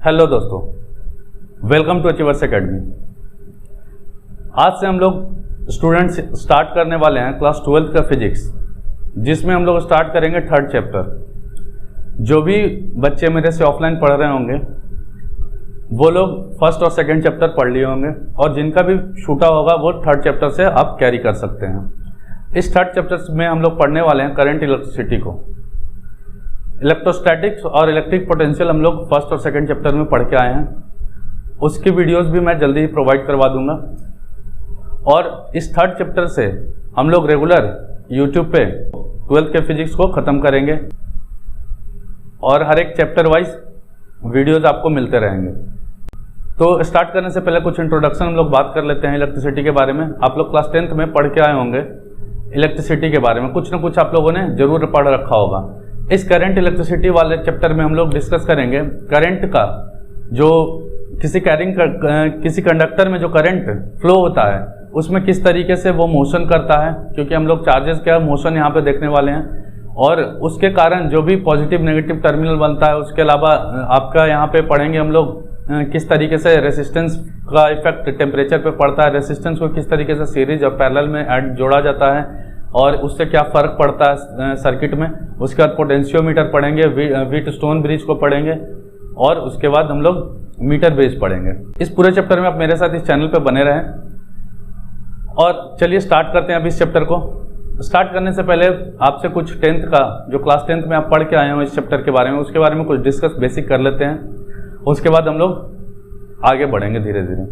Hello दोस्तों, welcome to achievers academy. आज से हम लोग स्टूडेंट्स स्टार्ट करने वाले हैं क्लास 12th का फिजिक्स, जिसमें हम लोग स्टार्ट करेंगे 3rd चैप्टर। जो भी बच्चे मेरे से ऑफलाइन पढ़ रहे होंगे वो लोग 1st और 2nd चैप्टर पढ़ लिए होंगे, और जिनका भी छूटा होगा वो 3rd चैप्टर से आप कैरी कर सकते हैं। इस 3rd चैप्टर में हम लोग पढ़ने वाले हैं करंट इलेक्ट्रिसिटी को। इलेक्ट्रोस्टैटिक्स और इलेक्ट्रिक पोटेंशियल हम लोग 1st और 2nd चैप्टर में पढ़ के आए हैं। उसकी वीडियोस भी मैं जल्दी ही प्रोवाइड करवा दूंगा। और इस 3rd चैप्टर से हम लोग रेगुलर यूट्यूब पे 12th के फिजिक्स को ख़त्म करेंगे, और हर एक चैप्टर वाइज वीडियोस आपको मिलते रहेंगे। तो स्टार्ट करने से पहले कुछ इंट्रोडक्शन हम लोग बात कर लेते हैं इलेक्ट्रिसिटी के बारे में। आप लोग क्लास 10th में पढ़ के आए होंगे इलेक्ट्रिसिटी के बारे में, कुछ ना कुछ आप लोगों ने जरूर पढ़ रखा होगा। इस करंट इलेक्ट्रिसिटी वाले चैप्टर में हम लोग डिस्कस करेंगे करंट का, जो किसी कंडक्टर में जो करंट फ्लो होता है उसमें किस तरीके से वो मोशन करता है, क्योंकि हम लोग चार्जेस का मोशन यहाँ पे देखने वाले हैं, और उसके कारण जो भी पॉजिटिव नेगेटिव टर्मिनल बनता है। उसके अलावा आपका यहाँ पे पढ़ेंगे हम लोग किस तरीके से रेसिस्टेंस का इफेक्ट टेम्परेचर पे पड़ता है, रेसिस्टेंस को किस तरीके से सीरीज और पैरेलल में जोड़ा जाता है और उससे क्या फ़र्क पड़ता है सर्किट में। उसके बाद पोटेंशियोमीटर पढ़ेंगे, व्हीटस्टोन ब्रिज को पढ़ेंगे, और उसके बाद हम लोग मीटर ब्रिज पढ़ेंगे। इस पूरे चैप्टर में आप मेरे साथ इस चैनल पे बने रहें। और चलिए स्टार्ट करते हैं अभी इस चैप्टर को। स्टार्ट करने से पहले आपसे कुछ 10th का, जो क्लास 10th में आप पढ़ के आए हो इस चैप्टर के बारे में, उसके बारे में कुछ डिस्कस बेसिक कर लेते हैं। उसके बाद हम लोग आगे बढ़ेंगे धीरे धीरे।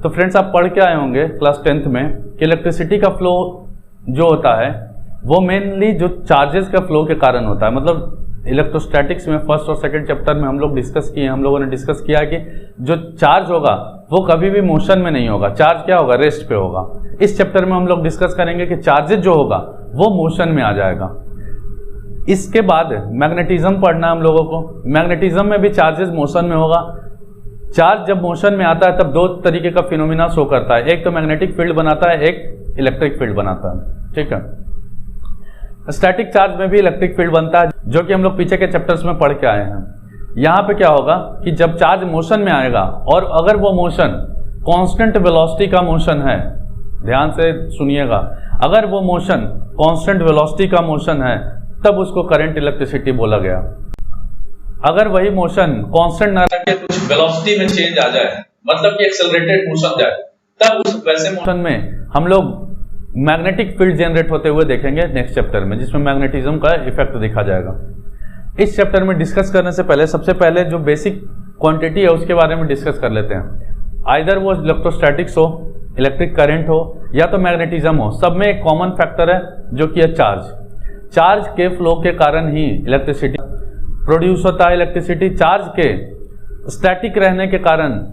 तो फ्रेंड्स, आप पढ़ के आए होंगे क्लास 10th में कि इलेक्ट्रिसिटी का फ्लो जो होता है वो मेनली जो चार्जेस का फ्लो के कारण होता है। मतलब इलेक्ट्रोस्टैटिक्स में 1st और 2nd चैप्टर में हम लोग डिस्कस किए, हम लोगों ने डिस्कस किया कि जो चार्ज होगा वो कभी भी मोशन में नहीं होगा। चार्ज क्या होगा? रेस्ट पे होगा। इस चैप्टर में हम लोग डिस्कस करेंगे कि चार्जेस जो होगा वो मोशन में आ जाएगा। इसके बाद मैग्नेटिज्म पढ़ना हम लोगों को। मैग्नेटिज्म में भी चार्जेस मोशन में होगा। चार्ज जब मोशन में आता है तब दो तरीके का फिनोमिना शो करता है, एक तो मैग्नेटिक फील्ड बनाता है, एक इलेक्ट्रिक फील्ड बनाता है। ठीक है। स्टैटिक चार्ज में भी इलेक्ट्रिक फील्ड बनता है, जो कि हम लोग पीछे के चैप्टर्स में पढ़ के आए हैं। यहाँ पे क्या होगा कि जब चार्ज मोशन में आएगा, और अगर वो मोशन कांस्टेंट वेलोसिटी का मोशन है, ध्यान से सुनिएगा, अगर वो मोशन कांस्टेंट वेलोसिटी का मोशन है तब उसको करंट इलेक्ट्रिसिटी बोला गया। अगर वही मोशन कांस्टेंट ना रह के कुछ वेलोसिटी में चेंज आ जाए, मतलब कि एक्सेलरेटेड मोशन जाए, तब उस वैसे मोशन में हम लोग मैग्नेटिक फील्ड जनरेट होते हुए देखेंगे नेक्स्ट चैप्टर में, जिसमें मैग्नेटिज्म का इफेक्ट दिखा जाएगा। इस चैप्टर में डिस्कस करने से पहले सबसे पहले जो बेसिक क्वांटिटी है उसके बारे में डिस्कस कर लेते हैं। आइदर वो इलेक्ट्रोस्टैटिक्स हो, इलेक्ट्रिक करंट हो, या तो मैग्नेटिज्म हो, सब में एक कॉमन फैक्टर है जो कि है चार्ज। चार्ज के फ्लो के कारण ही इलेक्ट्रिसिटी प्रोड्यूस होता है। इलेक्ट्रिसिटी चार्ज के स्टैटिक रहने के कारण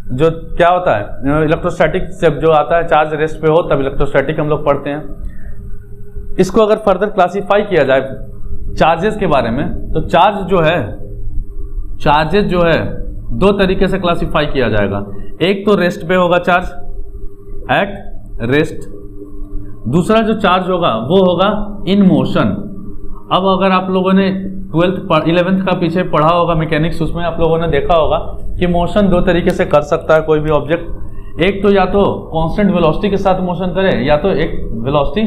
जो क्या होता है, इलेक्ट्रोस्टैटिक से जो आता है, चार्ज रेस्ट पे हो तब इलेक्ट्रोस्टैटिक हम लोग पढ़ते हैं। इसको अगर फर्दर क्लासिफाई किया जाए चार्जेस के बारे में, तो चार्जेस जो है दो तरीके से क्लासिफाई किया जाएगा। एक तो रेस्ट पे होगा चार्ज, एट रेस्ट। दूसरा जो चार्ज होगा वो होगा इन मोशन। अब अगर आप लोगों ने 11th का पीछे पढ़ा होगा मैकेनिक्स, उसमें आप लोगों ने देखा होगा कि मोशन दो तरीके से कर सकता है कोई भी ऑब्जेक्ट। एक तो या तो कांस्टेंट वेलोसिटी के साथ मोशन करे, या तो एक वेलोसिटी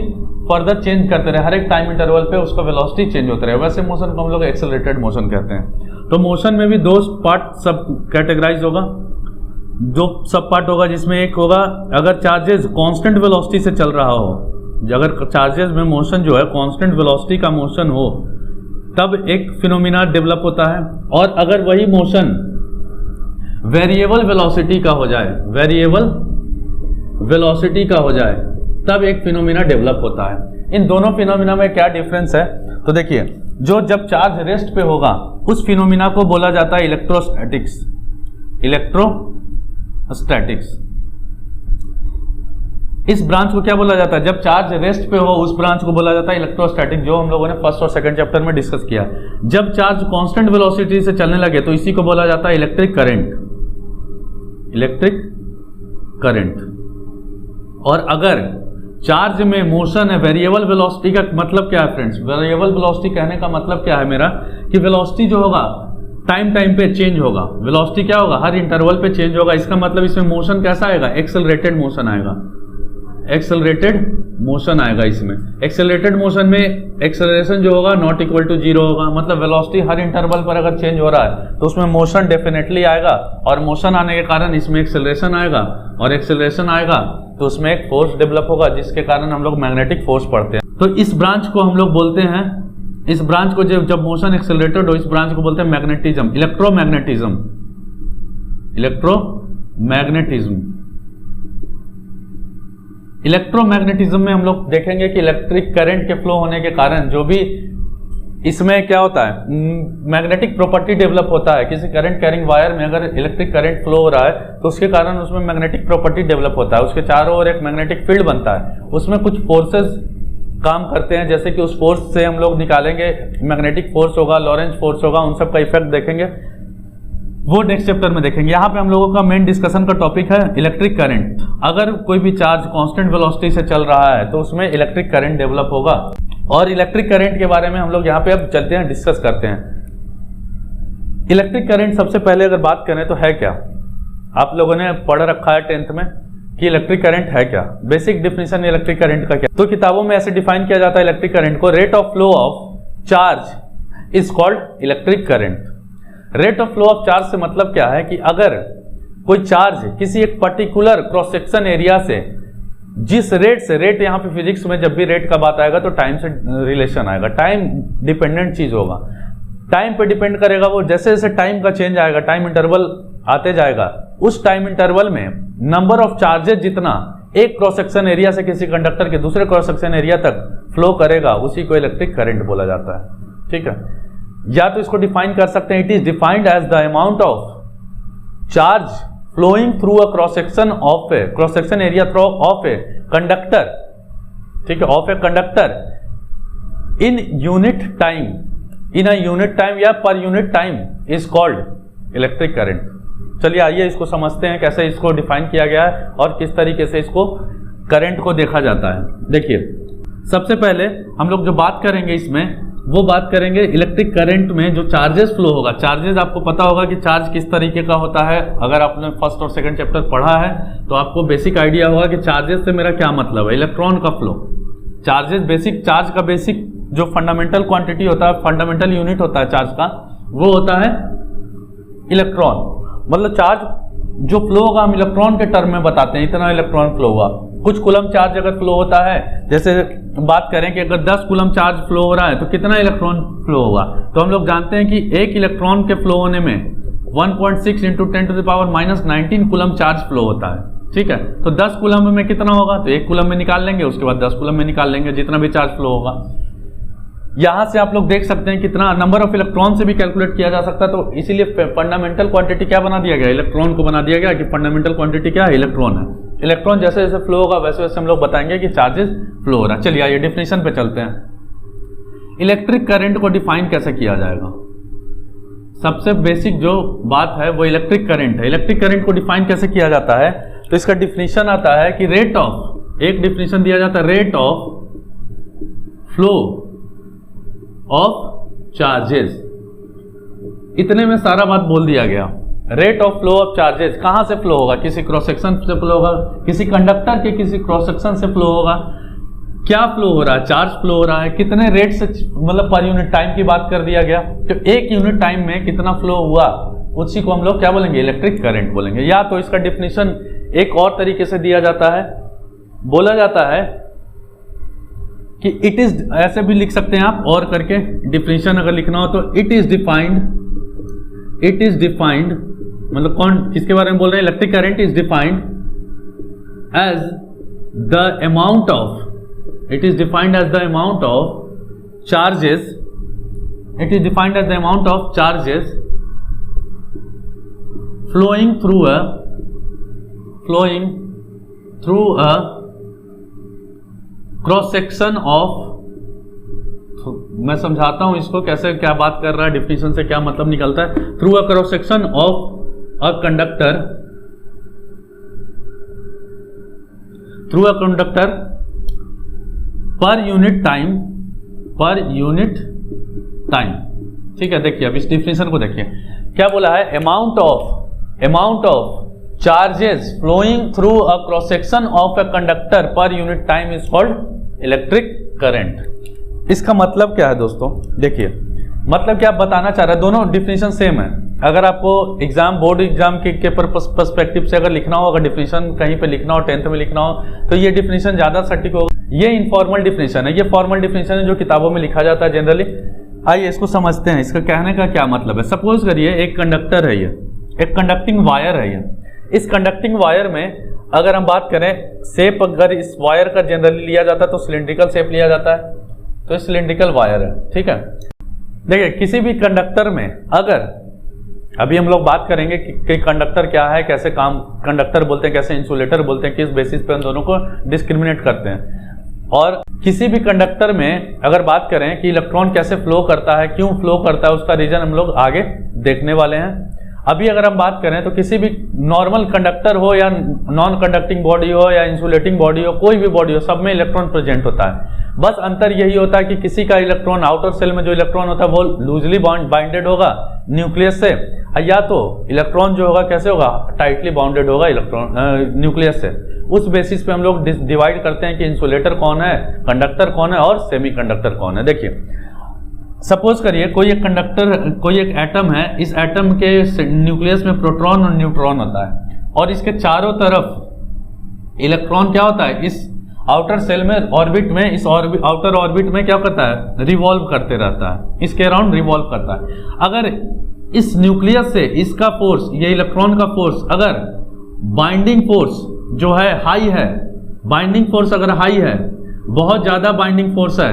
फर्दर चेंज करते रहे, हर एक टाइम इंटरवल पे उसका वेलोसिटी चेंज होता रहे। वैसे मोशन को हम लोग एक्सेलरेटेड मोशन कहते हैं। तो मोशन में भी दो पार्ट सब कैटेगराइज होगा, दो सब पार्ट होगा, जिसमें एक होगा अगर चार्जेस कांस्टेंट वेलोसिटी से चल रहा हो, अगर चार्जेस में मोशन जो है कांस्टेंट वेलोसिटी का मोशन हो तब एक फिनोमिना डेवलप होता है। और अगर वही मोशन वेरिएबल वेलोसिटी का हो जाए, वेरिएबल वेलोसिटी का हो जाए, तब एक फिनोमिना डेवलप होता है। इन दोनों फिनोमिना में क्या डिफरेंस है? तो देखिए, जो जब चार्ज रेस्ट पे होगा उस फिनोमिना को बोला जाता है इलेक्ट्रोस्टैटिक्स। इलेक्ट्रोस्टैटिक्स इस ब्रांच को क्या बोला जाता है? जब चार्ज रेस्ट पे हो उस ब्रांच को बोला जाता है इलेक्ट्रोस्टैटिक, जो हम लोगों ने 1st और 2nd चैप्टर में डिस्कस किया। जब चार्ज कांस्टेंट वेलोसिटी से चलने लगे तो इसी को बोला जाता है इलेक्ट्रिक करंट। Electric current. और अगर चार्ज में मोशन है, वेरिएबल वेलोसिटी का मतलब क्या है फ्रेंड्स? वेरिएबल वेलोसिटी कहने का मतलब क्या है मेरा कि वेलोसिटी जो होगा टाइम पे चेंज होगा, वेलोसिटी क्या होगा, हर इंटरवल पे चेंज होगा। इसका मतलब इसमें मोशन कैसा आएगा, एक्सेलरेटेड मोशन आएगा, एक्सेलरेटेड मोशन आएगा। इसमें एक्सेलरेटेड मोशन में एक्सेलरेशन जो होगा नॉट इक्वल टू 0 होगा, मतलब वेलोसिटी हर इंटरवल पर अगर चेंज हो रहा है तो उसमें मोशन डेफिनेटली आएगा, और मोशन आने के कारण इसमें एक्सेलरेशन आएगा, और एक्सेलरेशन आएगा तो उसमें एक फोर्स डेवलप होगा, जिसके कारण हम लोग मैग्नेटिक फोर्स पढ़ते हैं। तो इस ब्रांच को हम लोग बोलते हैं, इस ब्रांच को जब मोशन एक्सेलरेटेड हो, इस ब्रांच को बोलते हैं मैग्नेटिज्म, इलेक्ट्रोमैग्नेटिज्म, इलेक्ट्रोमैग्नेटिज्म। इलेक्ट्रोमैग्नेटिज्म में हम लोग देखेंगे कि इलेक्ट्रिक करंट के फ्लो होने के कारण जो भी इसमें क्या होता है, मैग्नेटिक प्रॉपर्टी डेवलप होता है। किसी करंट कैरिंग वायर में अगर इलेक्ट्रिक करंट फ्लो हो रहा है तो उसके कारण उसमें मैग्नेटिक प्रॉपर्टी डेवलप होता है, उसके चारों ओर एक मैग्नेटिक फील्ड बनता है, उसमें कुछ फोर्सेस काम करते हैं, जैसे कि उस फोर्स से हम लोग निकालेंगे मैग्नेटिक फोर्स होगा, लॉरेंज फोर्स होगा, उन सब का इफेक्ट देखेंगे, वो नेक्स्ट चैप्टर में देखेंगे। यहाँ पे हम लोगों का मेन डिस्कशन का टॉपिक है इलेक्ट्रिक करंट। अगर कोई भी चार्ज कांस्टेंट वेलोसिटी से चल रहा है तो उसमें इलेक्ट्रिक करंट डेवलप होगा, और इलेक्ट्रिक करंट के बारे में हम लोग यहाँ पे अब चलते हैं, डिस्कस करते हैं। इलेक्ट्रिक करंट सबसे पहले अगर बात करें तो है क्या, आप लोगों ने पढ़ रखा है 10th में कि इलेक्ट्रिक करंट है क्या, बेसिक डिफिनेशन इलेक्ट्रिक करंट का क्या। तो किताबों में ऐसे डिफाइन किया जाता है इलेक्ट्रिक करंट को, rate of flow of charge is called electric current. Rate of flow of charge से मतलब क्या है कि अगर कोई चार्ज किसी एक पर्टिकुलर क्रॉस सेक्शन एरिया से जिस रेट से, रेट यहाँ पे फिजिक्स में जब भी रेट का बात आएगा तो टाइम से रिलेशन आएगा, टाइम डिपेंडेंट चीज होगा, टाइम पे डिपेंड करेगा वो। जैसे जैसे टाइम का चेंज आएगा, टाइम इंटरवल आते जाएगा, उस टाइम इंटरवल में नंबर ऑफ चार्जेस जितना एक क्रॉस सेक्शन एरिया से किसी कंडक्टर के दूसरे क्रॉस सेक्शन एरिया तक फ्लो करेगा, उसी को इलेक्ट्रिक करंट बोला जाता है। ठीक है, या तो इसको डिफाइन कर सकते हैं, it is defined as the amount of charge flowing through a cross section of a, cross section area through of a conductor, ठीक है, of a conductor in unit time, in a unit time या per unit time is called electric current. चलिए आइए इसको समझते हैं कैसे इसको डिफाइन किया गया है और किस तरीके से इसको करंट को देखा जाता है। देखिए, सबसे पहले हम लोग जो बात करेंगे इसमें, वो बात करेंगे इलेक्ट्रिक करंट में जो चार्जेस फ्लो होगा। चार्जेस आपको पता होगा कि चार्ज किस तरीके का होता है, अगर आपने फर्स्ट और सेकंड चैप्टर पढ़ा है तो आपको बेसिक आइडिया होगा कि चार्जेस से मेरा क्या मतलब है। इलेक्ट्रॉन का फ्लो, चार्जेस बेसिक, चार्ज का बेसिक जो फंडामेंटल क्वांटिटी होता है, फंडामेंटल यूनिट होता है चार्ज का, वो होता है इलेक्ट्रॉन। मतलब चार्ज जो फ्लो होगा हम इलेक्ट्रॉन के टर्म में बताते हैं, इतना इलेक्ट्रॉन फ्लो हुआ। कुछ कूलम चार्ज अगर फ्लो होता है, जैसे बात करें कि अगर 10 कूलम चार्ज फ्लो हो रहा है तो कितना इलेक्ट्रॉन फ्लो होगा, तो हम लोग जानते हैं कि एक इलेक्ट्रॉन के फ्लो होने में 1.6 × 10⁻⁻19 कूलम चार्ज फ्लो होता है। ठीक है, तो 10 कूलम में कितना होगा, तो 1 कूलम में निकाल लेंगे, उसके बाद 10 कूलम में निकाल लेंगे, जितना भी चार्ज फ्लो होगा। यहां से आप लोग देख सकते हैं कितना नंबर ऑफ इलेक्ट्रॉन से भी कैलकुलेट किया जा सकता है। तो इसीलिए फंडामेंटल क्वांटिटी क्या बना दिया गया, इलेक्ट्रॉन को बना दिया गया कि फंडामेंटल क्वांटिटी क्या है, इलेक्ट्रॉन है। इलेक्ट्रॉन जैसे जैसे फ्लो होगा वैसे वैसे हम लोग बताएंगे कि चार्जेस फ्लो हो रहा है। चलिए आइए डिफिनेशन पे चलते हैं। इलेक्ट्रिक करंट को डिफाइन कैसे किया जाएगा, सबसे बेसिक जो बात है वो इलेक्ट्रिक करंट है। इलेक्ट्रिक करंट को डिफाइन कैसे किया जाता है, तो इसका डिफिनेशन आता है कि रेट ऑफ, एक डिफिनेशन दिया जाता है, rate of flow of charges. इतने में सारा बात बोल दिया गया। Rate of flow of charges कहां से फ्लो होगा, किसी क्रॉस सेक्शन से फ्लो होगा, किसी कंडक्टर के किसी क्रॉस सेक्शन से फ्लो होगा। क्या फ्लो हो रहा है, चार्ज फ्लो हो रहा है, कितने रेट से, मतलब पर यूनिट टाइम की बात कर दिया गया, तो एक यूनिट टाइम में कितना फ्लो हुआ, उसी को हम लोग क्या बोलेंगे, इलेक्ट्रिक करंट बोलेंगे। या तो इसका डिफिनेशन एक और तरीके से दिया जाता है, बोला जाता है कि इट इज, ऐसे भी लिख सकते हैं आप और करके, डिफिनेशन अगर लिखना हो तो इट इज डिफाइंड, मतलब कौन किसके बारे में बोल रहे हैं, electric current is defined as the amount of, it is defined as the amount of charges, it is defined as the amount of charges flowing through a cross section of, मैं समझाता हूं इसको कैसे, क्या बात कर रहा है, डिफिनेशन से क्या मतलब निकलता है। Through a cross section of a conductor, through a conductor per unit time, ठीक है, देखिए अब इस डिफिनेशन को देखिए क्या बोला है, amount of charges flowing through a cross section of a conductor per unit time is called electric current. इसका मतलब क्या है दोस्तों, देखिए मतलब क्या बताना चाह रहा है, दोनों डिफिनेशन सेम है। अगर आपको बोर्ड एग्जाम के पर्सपेक्टिव से अगर लिखना हो, अगर डिफिनेशन कहीं पे लिखना हो, 10th में लिखना हो, तो ये डिफिनेशन ज्यादा सटीक होगा। ये इनफॉर्मल डिफिनेशन है, ये फॉर्मल डिफिनेशन है जो किताबों में लिखा जाता है जनरली। आइए इसको समझते हैं, इसका कहने का क्या मतलब है। सपोज करिए एक कंडक्टर है, ये एक कंडक्टिंग वायर है। ये इस कंडक्टिंग वायर में अगर हम बात करें शेप, अगर इस वायर का जनरली लिया जाता है तो सिलिंड्रिकल शेप लिया जाता है, तो ये सिलिंड्रिकल वायर है। ठीक है, देखिए किसी भी कंडक्टर में अगर अभी हम लोग बात करेंगे कि कंडक्टर क्या है, कैसे काम कंडक्टर बोलते हैं, कैसे इंसुलेटर बोलते हैं, किस बेसिस पे उन दोनों को डिस्क्रिमिनेट करते हैं। और किसी भी कंडक्टर में अगर बात करें कि इलेक्ट्रॉन कैसे फ्लो करता है, क्यों फ्लो करता है, उसका रीजन हम लोग आगे देखने वाले हैं। अभी अगर हम बात करें तो किसी भी नॉर्मल कंडक्टर हो या नॉन कंडक्टिंग बॉडी हो या इंसुलेटिंग बॉडी हो, कोई भी बॉडी हो, सब में इलेक्ट्रॉन प्रेजेंट होता है। बस अंतर यही होता है कि किसी का इलेक्ट्रॉन आउटर सेल में जो इलेक्ट्रॉन होता है वो लूजली बाइंडेड होगा न्यूक्लियस से, या तो इलेक्ट्रॉन जो होगा कैसे होगा, टाइटली बाउंडेड होगा इलेक्ट्रॉन न्यूक्लियस से। उस बेसिस पे हम लोग डिवाइड करते हैं कि इंसुलेटर कौन है, कंडक्टर कौन है और सेमीकंडक्टर कौन है। देखिए सपोज करिए कोई एक कंडक्टर, कोई एक एटम है, इस एटम के न्यूक्लियस में प्रोटॉन और न्यूट्रॉन होता है और इसके चारों तरफ इलेक्ट्रॉन क्या होता है, इस आउटर सेल में ऑर्बिट में, इस आउटर ऑर्बिट में क्या करता है, रिवॉल्व करते रहता है, इसके अराउंड रिवॉल्व करता है। अगर इस न्यूक्लियस से इसका फोर्स, ये इलेक्ट्रॉन का फोर्स, अगर बाइंडिंग फोर्स जो है हाई है, बाइंडिंग फोर्स अगर हाई है, बहुत ज्यादा बाइंडिंग फोर्स है,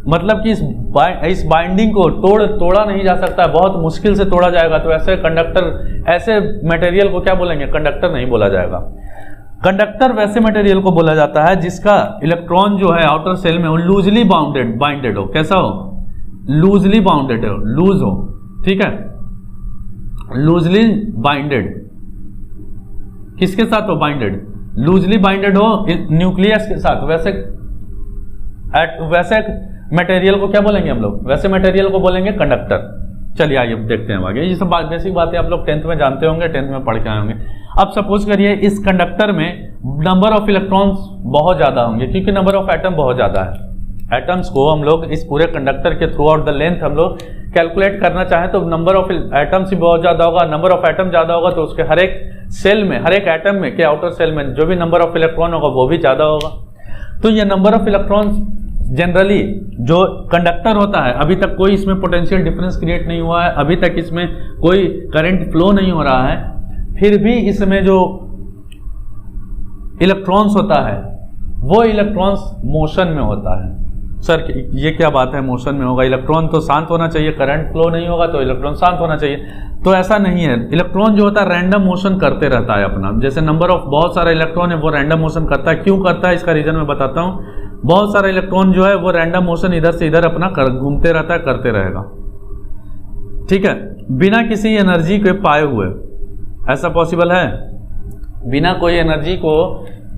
मतलब कि इस बाइंडिंग को तोड़ा नहीं जा सकता, बहुत मुश्किल से तोड़ा जाएगा, तो ऐसे कंडक्टर, ऐसे मटेरियल को क्या बोलेंगे, कंडक्टर नहीं बोला जाएगा। कंडक्टर वैसे मटेरियल को बोला जाता है जिसका इलेक्ट्रॉन जो है आउटर सेल में वो लूजली बाइंडेड हो। कैसा हो, लूजली बाउंडेड हो, लूज हो, ठीक है, लूजली बाइंडेड। किसके साथ हो, बाइंडेड, लूजली बाइंडेड हो न्यूक्लियस के साथ। वैसे मटेरियल को क्या बोलेंगे हम लोग, वैसे मटेरियल को बोलेंगे कंडक्टर। चलिए आइए देखते हैं आगे। ये सब बेसिक बातें आप लोग 10th में जानते होंगे, 10th में पढ़ के आए होंगे। अब सपोज करिए इस कंडक्टर में नंबर ऑफ इलेक्ट्रॉन्स बहुत ज्यादा होंगे, क्योंकि नंबर ऑफ एटम बहुत ज्यादा है। एटम्स को हम लोग इस पूरे कंडक्टर के थ्रू आउट द लेंथ हम लोग कैलकुलेट करना चाहें तो नंबर ऑफ एटम्स ही बहुत ज्यादा होगा। नंबर ऑफ एटम ज्यादा होगा तो उसके हर एक सेल में, हर एक एटम में के आउटर सेल में जो भी नंबर ऑफ इलेक्ट्रॉन होगा वो भी ज्यादा होगा। तो ये नंबर ऑफ इलेक्ट्रॉन्स जनरली जो कंडक्टर होता है, अभी तक कोई इसमें पोटेंशियल डिफरेंस क्रिएट नहीं हुआ है, अभी तक इसमें कोई करंट फ्लो नहीं हो रहा है, फिर भी इसमें जो इलेक्ट्रॉन्स होता है वो इलेक्ट्रॉन्स मोशन में होता है। सर ये क्या बात है, मोशन में होगा, इलेक्ट्रॉन तो शांत होना चाहिए, करंट फ्लो नहीं होगा तो इलेक्ट्रॉन शांत होना चाहिए। तो ऐसा नहीं है, इलेक्ट्रॉन जो होता है रैंडम मोशन करते रहता है अपना। जैसे नंबर ऑफ बहुत सारा इलेक्ट्रॉन है वो रैंडम मोशन करता है। क्यों करता है इसका रीजन मैं बताता हूँ। बहुत सारा इलेक्ट्रॉन जो है वो रैंडम मोशन इधर से इधर अपना घूमते रहता है, करते रहेगा, ठीक है, बिना किसी एनर्जी के पाए हुए। ऐसा पॉसिबल है, बिना कोई एनर्जी को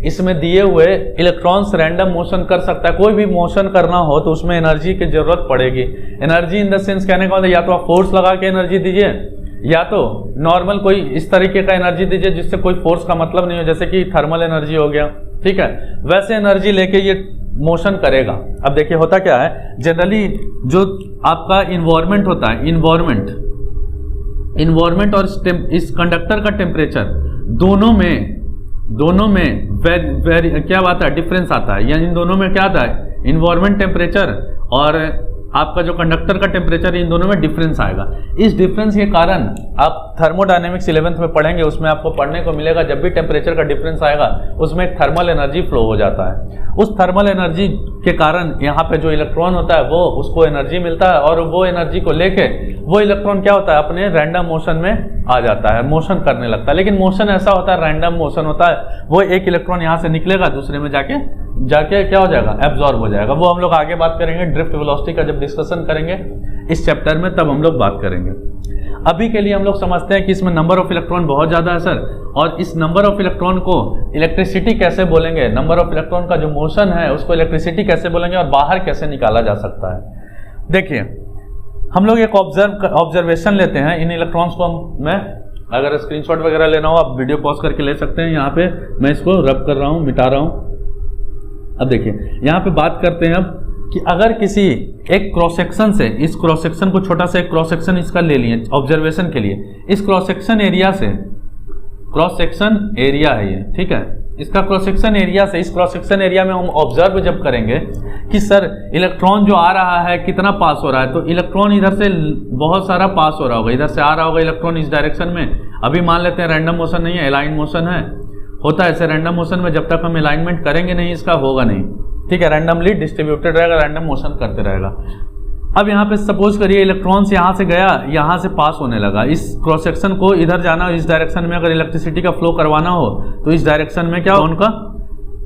इसमें दिए हुए इलेक्ट्रॉन्स रैंडम मोशन कर सकता है। कोई भी मोशन करना हो तो उसमें एनर्जी की जरूरत पड़ेगी। एनर्जी इन द सेंस कहने का मतलब या तो आप फोर्स लगा के एनर्जी दीजिए, या तो नॉर्मल कोई इस तरीके का एनर्जी दीजिए जिससे कोई फोर्स का मतलब नहीं हो, जैसे कि थर्मल एनर्जी हो गया, ठीक है, वैसे एनर्जी लेके ये मोशन करेगा। अब देखिए होता क्या है, जनरली जो आपका इन्वायरमेंट होता है, इन्वायरमेंट और इस कंडक्टर का टेम्परेचर दोनों में क्या बात है, डिफरेंस आता है। या इन दोनों में क्या आता है, इन्वायरमेंट टेम्परेचर और आपका जो कंडक्टर का टेम्परेचर, इन दोनों में डिफरेंस आएगा। इस डिफरेंस के कारण आप थर्मोडायनेमिक्स 11th में पढ़ेंगे, उसमें आपको पढ़ने को मिलेगा जब भी टेम्परेचर का डिफरेंस आएगा उसमें एक थर्मल एनर्जी फ्लो हो जाता है। उस थर्मल एनर्जी के कारण यहाँ पे जो इलेक्ट्रॉन होता है वो उसको एनर्जी मिलता है और वो एनर्जी को लेके वो इलेक्ट्रॉन क्या होता है, अपने रैंडम मोशन में आ जाता है, मोशन करने लगता है। लेकिन मोशन ऐसा होता है, रैंडम मोशन होता है, वो एक इलेक्ट्रॉन यहाँ से निकलेगा दूसरे में जाके क्या हो जाएगा, एब्जॉर्ब हो जाएगा। वो हम लोग आगे बात करेंगे, ड्रिफ्ट वेलोसिटी का जब डिस्कशन करेंगे इस चैप्टर में तब हम लोग बात करेंगे। अभी के लिए हम लोग समझते हैं कि इसमें नंबर ऑफ इलेक्ट्रॉन बहुत ज्यादा है सर, और इस नंबर ऑफ इलेक्ट्रॉन को इलेक्ट्रिसिटी कैसे बोलेंगे, नंबर ऑफ इलेक्ट्रॉन का जो मोशन है उसको इलेक्ट्रिसिटी कैसे बोलेंगे और बाहर कैसे निकाला जा सकता है। देखिए हम लोग एक ऑब्जर्वेशन लेते हैं इन इलेक्ट्रॉन्स को। मैं अगर स्क्रीनशॉट वगैरह लेना हो आप वीडियो पॉज करके ले सकते हैं। यहाँ पे मैं इसको रब कर रहा हूँ, मिटा रहा हूँ। अब देखिए यहाँ पे बात करते हैं अब कि अगर किसी एक क्रॉस सेक्शन से, इस क्रॉस सेक्शन को छोटा सा एक क्रॉस सेक्शन इसका ले लिए ऑब्जर्वेशन के लिए, इस क्रॉस सेक्शन एरिया से, क्रॉस सेक्शन एरिया है ये, ठीक है, इसका क्रॉस सेक्शन एरिया से, इस क्रॉस सेक्शन एरिया में हम ऑब्जर्व जब करेंगे कि सर इलेक्ट्रॉन जो आ रहा है कितना पास हो रहा है, तो इलेक्ट्रॉन इधर से बहुत सारा पास हो रहा होगा, इधर से आ रहा होगा इलेक्ट्रॉन इस डायरेक्शन में। अभी मान लेते हैं रैंडम मोशन नहीं है, अलाइन मोशन है, होता है ऐसे रैंडम मोशन में जब तक हम अलाइनमेंट करेंगे नहीं इसका होगा नहीं, ठीक है, रैंडमली डिस्ट्रीब्यूटेड रहेगा, रैंडम मोशन करते रहेगा। अब यहाँ पे सपोज करिए इलेक्ट्रॉन्स यहाँ से गया, यहाँ से पास होने लगा, इस क्रॉस सेक्शन को इधर जाना, इस डायरेक्शन में अगर इलेक्ट्रिसिटी का फ्लो करवाना हो तो इस डायरेक्शन में क्या उनका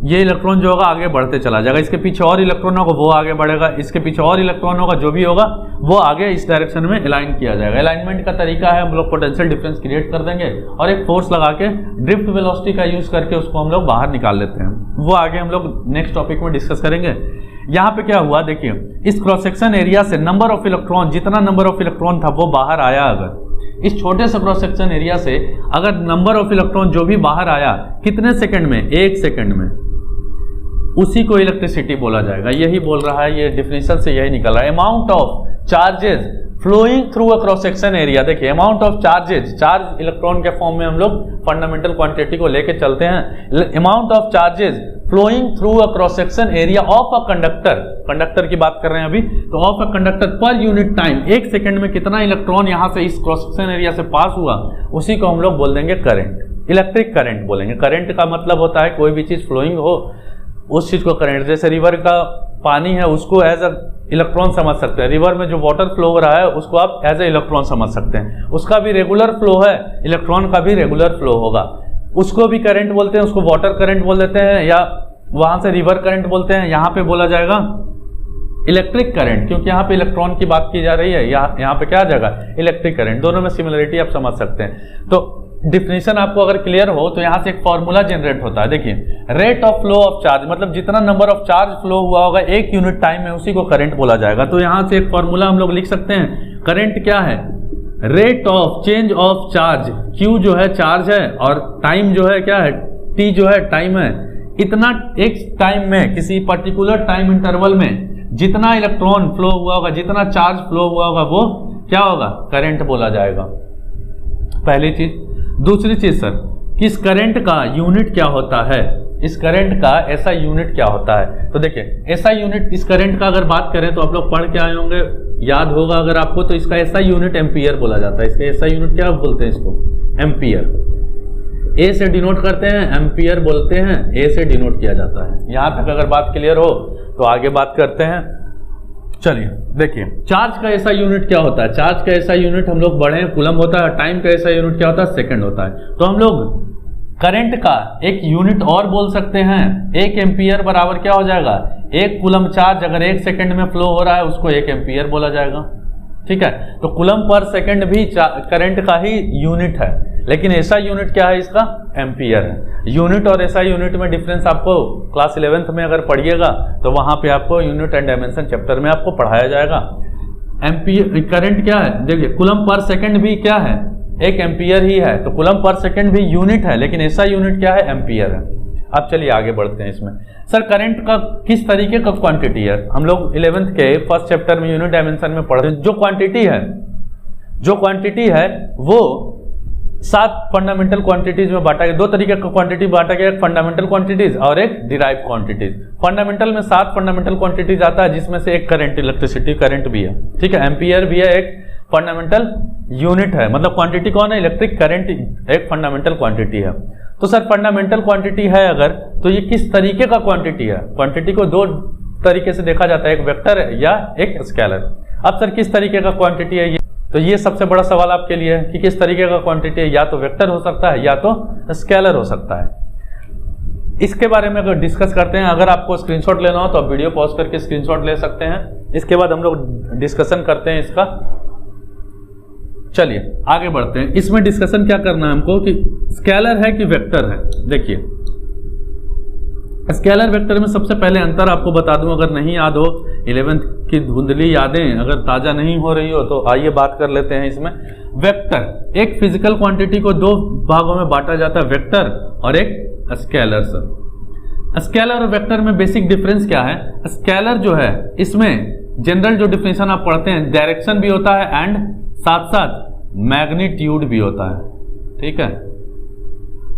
ये इलेक्ट्रॉन जो होगा आगे बढ़ते चला जाएगा, इसके पीछे और इलेक्ट्रॉन होगा वो आगे बढ़ेगा, इसके पीछे और इलेक्ट्रॉन होगा, जो भी होगा वो आगे इस डायरेक्शन में अलाइन किया जाएगा। अलाइनमेंट का तरीका है हम लोग पोटेंशियल डिफरेंस क्रिएट कर देंगे और एक फोर्स लगा के ड्रिफ्ट वेलोसिटी का यूज करके उसको हम लोग बाहर निकाल लेते हैं, वो आगे हम लोग नेक्स्ट टॉपिक में डिस्कस करेंगे। यहाँ पे क्या हुआ देखिए, इस क्रॉस सेक्शन एरिया से नंबर ऑफ इलेक्ट्रॉन, जितना नंबर ऑफ इलेक्ट्रॉन था वो बाहर आया, अगर इस छोटे से क्रॉस सेक्शन एरिया से अगर नंबर ऑफ इलेक्ट्रॉन जो भी बाहर आया कितने सेकंड में, 1 सेकंड में, उसी को इलेक्ट्रिसिटी बोला जाएगा। यही बोल रहा है, ये डिफिनेशन से यही निकल रहा है। Amount of charges flowing through a cross section area, देखिए amount of charges, charge electron के फॉर्म में हम लोग फंडामेंटल क्वांटिटी को लेके चलते हैं। Amount of charges flowing through a cross section area of a conductor, conductor की बात कर रहे हैं अभी, तो of a conductor per unit time, 1 second में कितना इलेक्ट्रॉन यहाँ से इस क्रॉस सेक्शन एरिया से पास हुआ, उसी को हम लोग बोल देंगे करंट, इलेक्ट्रिक करंट बोलेंगे। करंट का मतलब होता है कोई भी चीज फ्लोइंग हो उस चीज को करंट, जैसे रिवर का पानी है उसको एज अ इलेक्ट्रॉन समझ सकते हैं, रिवर में जो वाटर फ्लो हो रहा है उसको आप एज ए इलेक्ट्रॉन समझ सकते हैं, उसका भी रेगुलर फ्लो है, इलेक्ट्रॉन का भी रेगुलर फ्लो होगा, उसको भी करंट बोलते हैं, उसको वाटर करंट बोल देते हैं या वहां से रिवर करंट बोलते हैं। यहाँ पे बोला जाएगा इलेक्ट्रिक करंट, क्योंकि यहाँ पे इलेक्ट्रॉन की बात की जा रही है, यहाँ पे क्या आ जाएगा इलेक्ट्रिक करंट, दोनों में सिमिलरिटी आप समझ सकते हैं। तो डिफिनेशन आपको अगर क्लियर हो तो यहाँ से एक फॉर्मूला जनरेट होता है, देखिए rate of flow of charge, मतलब जितना नंबर ऑफ चार्ज फ्लो हुआ होगा 1 यूनिट टाइम में उसी को करंट बोला जाएगा। तो यहाँ से एक फॉर्मूला हम लोग लिख सकते हैं, करंट क्या है, rate of change of charge, Q जो है चार्ज है और टाइम जो है क्या है, T जो है टाइम है, इतना एक टाइम में किसी पर्टिकुलर टाइम इंटरवल में जितना इलेक्ट्रॉन फ्लो हुआ होगा, जितना चार्ज फ्लो हुआ होगा वो क्या होगा, करंट बोला जाएगा, पहली चीज। दूसरी चीज सर कि इस करंट का यूनिट क्या होता है, इस करंट का ऐसा यूनिट क्या होता है, तो देखिए ऐसा यूनिट इस करंट का अगर बात करें तो आप लोग पढ़ के आए होंगे, याद होगा अगर आपको, तो इसका ऐसा यूनिट एम्पियर बोला जाता है। इसका ऐसा यूनिट क्या बोलते हैं, इसको एम्पियर, ए से डिनोट करते हैं, एम्पियर बोलते हैं, ए से डिनोट किया जाता है। यहां तक अगर बात क्लियर हो तो आगे बात करते हैं। चलिए देखिए चार्ज का ऐसा यूनिट क्या होता है, चार्ज का ऐसा यूनिट हम लोग बढ़े कूलम होता है, टाइम का ऐसा यूनिट क्या होता है, सेकंड होता है। तो हम लोग करंट का एक यूनिट और बोल सकते हैं, 1 एम्पियर बराबर क्या हो जाएगा, 1 कूलम चार्ज अगर 1 सेकंड में फ्लो हो रहा है उसको 1 एम्पियर बोला जाएगा, ठीक है। तो कूलम पर सेकंड भी करंट का ही यूनिट है, लेकिन ऐसा यूनिट क्या है इसका, एम्पियर है। यूनिट और ऐसा यूनिट में डिफरेंस आपको क्लास 11th में अगर पढ़िएगा तो वहां पे आपको यूनिट एंड डायमेंशन चैप्टर में आपको पढ़ाया जाएगा। एम्पियर करंट क्या है, देखिए कूलम पर सेकंड भी क्या है, 1 एम्पियर ही है, तो कूलम पर सेकंड भी यूनिट है, लेकिन ऐसा यूनिट क्या है, एम्पियर है। अब चलिए आगे बढ़ते हैं इसमें। सर करंट का किस तरीके का क्वांटिटी है, हम लोग 11th के फर्स्ट चैप्टर में यूनिट डायमेंशन में पढ़ते हैं। जो क्वांटिटी है वो 7 फंडामेंटल क्वांटिटीज में बांटा गया, 2 तरीके का क्वांटिटी बांटा गया, एक फंडामेंटल क्वांटिटीज और एक डिराइव क्वांटिटीज। फंडामेंटल में 7 फंडामेंटल क्वांटिटीज आता है, जिसमें से एक करंट, इलेक्ट्रिसिटी करंट भी है, ठीक है, एम्पियर भी है, एक फंडामेंटल यूनिट है, मतलब क्वांटिटी कौन है, इलेक्ट्रिक करंट एक फंडामेंटल क्वांटिटी है। तो सर फंडामेंटल क्वांटिटी है अगर, तो ये किस तरीके का क्वांटिटी है, क्वांटिटी को 2 तरीके से देखा जाता है, एक वेक्टर या एक स्केलर। अब सर किस तरीके का क्वांटिटी है ये, तो ये सबसे बड़ा सवाल आपके लिए है कि किस तरीके का क्वांटिटी है, या तो वेक्टर हो सकता है या तो स्केलर हो सकता है। इसके बारे में अगर डिस्कस करते हैं, अगर आपको स्क्रीनशॉट लेना हो तो आप वीडियो पॉज करके स्क्रीनशॉट ले सकते हैं, इसके बाद हम लोग डिस्कशन करते हैं इसका। चलिए आगे बढ़ते हैं, इसमें डिस्कशन क्या करना है हमको कि स्केलर है कि वेक्टर है। देखिए स्केलर वेक्टर में सबसे पहले अंतर आपको बता दूं, अगर नहीं याद हो 11th की धुंधली यादें अगर ताज़ा नहीं हो रही हो तो आइए बात कर लेते हैं इसमें। वेक्टर, एक फिजिकल क्वांटिटी को दो भागों में बांटा जाता है, वेक्टर और एक स्केलर। सर स्केलर और वेक्टर में बेसिक डिफरेंस क्या है? स्केलर जो है इसमें जनरल जो डिफिनेशन आप पढ़ते हैं, डायरेक्शन भी होता है एंड साथ साथ मैग्नीट्यूड भी होता है, ठीक है।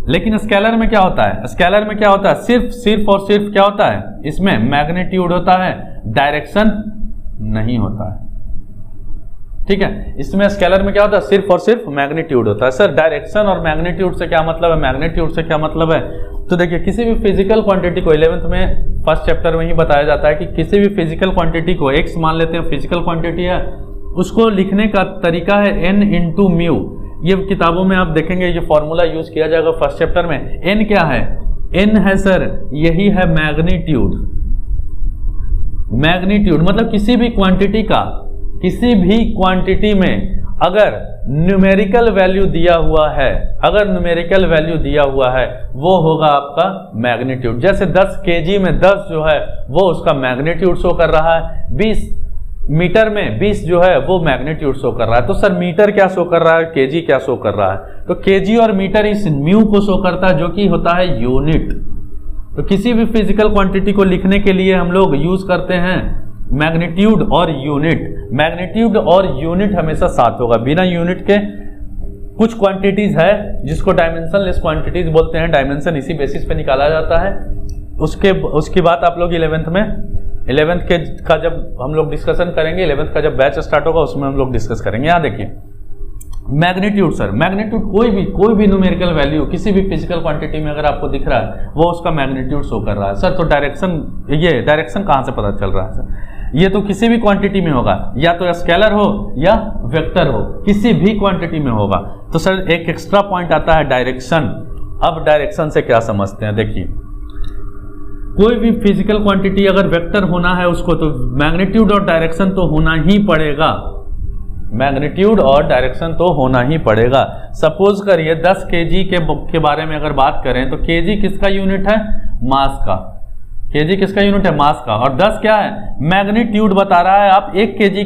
लेकिन स्केलर में क्या होता है? स्केलर में क्या होता है? सिर्फ और सिर्फ क्या होता है? इसमें मैग्नीट्यूड होता है, डायरेक्शन नहीं होता है, ठीक है। इसमें स्केलर में क्या होता है? सिर्फ और सिर्फ मैग्नीट्यूड होता है। सर डायरेक्शन और मैग्नीट्यूड से क्या मतलब है, मैग्नीट्यूड से क्या मतलब है? तो देखिए किसी भी फिजिकल क्वांटिटी को 11th में फर्स्ट चैप्टर में ही बताया जाता है कि किसी भी फिजिकल क्वांटिटी को x मान लेते हैं, फिजिकल क्वांटिटी है, उसको लिखने का तरीका है n इंटू म्यू। ये किताबों में आप देखेंगे ये फॉर्मूला यूज किया जाएगा फर्स्ट चैप्टर में। n क्या है? n है सर, यही है मैग्नीट्यूड। मैग्नीट्यूड मतलब किसी भी क्वांटिटी का, किसी भी क्वांटिटी में अगर न्यूमेरिकल वैल्यू दिया हुआ है, अगर न्यूमेरिकल वैल्यू दिया हुआ है वो होगा आपका मैग्नीट्यूड। जैसे 10 केजी में 10 जो है वो उसका मैग्नीट्यूड शो कर रहा है, 20 मीटर में 20 जो है वो मैग्नीट्यूड शो कर रहा है। तो सर मीटर क्या शो कर रहा है, केजी क्या शो कर रहा है? तो केजी और मीटर इस म्यू को शो करता है जो कि होता है यूनिट। तो किसी भी फिजिकल क्वांटिटी को लिखने के लिए हम लोग यूज करते हैं मैग्नीट्यूड और यूनिट। मैग्नीट्यूड और यूनिट हमेशा साथ होगा, बिना यूनिट के कुछ क्वांटिटीज है जिसको डायमेंशनलेस क्वांटिटीज बोलते हैं, डायमेंशन इसी बेसिस पे निकाला जाता है। उसकी बात आप लोग 11th के का जब हम लोग डिस्कशन करेंगे, 11th का जब बैच स्टार्ट होगा उसमें हम लोग डिस्कस करेंगे। यहाँ देखिए मैग्नीट्यूड, सर मैग्नीट्यूड कोई भी न्यूमेरिकल वैल्यू किसी भी फिजिकल क्वांटिटी में अगर आपको दिख रहा है वो उसका मैग्नीट्यूड शो कर रहा है। सर तो डायरेक्शन कहाँ से पता चल रहा है? सर ये तो किसी भी क्वांटिटी में होगा, या तो स्केलर हो या वेक्टर हो, किसी भी क्वांटिटी में होगा। तो सर एक एक्स्ट्रा पॉइंट आता है डायरेक्शन। अब डायरेक्शन से क्या समझते हैं? देखिए कोई भी फिजिकल क्वांटिटी अगर वेक्टर होना है उसको तो मैग्नीट्यूड और डायरेक्शन तो होना ही पड़ेगा, मैग्नीट्यूड और डायरेक्शन तो होना ही पड़ेगा। सपोज करिए 10 केजी के बारे में अगर बात करें तो केजी किसका यूनिट है? मास का। केजी किसका यूनिट है? मास का। और 10 क्या है? मैग्नीट्यूड बता रहा है। आप 1 केजी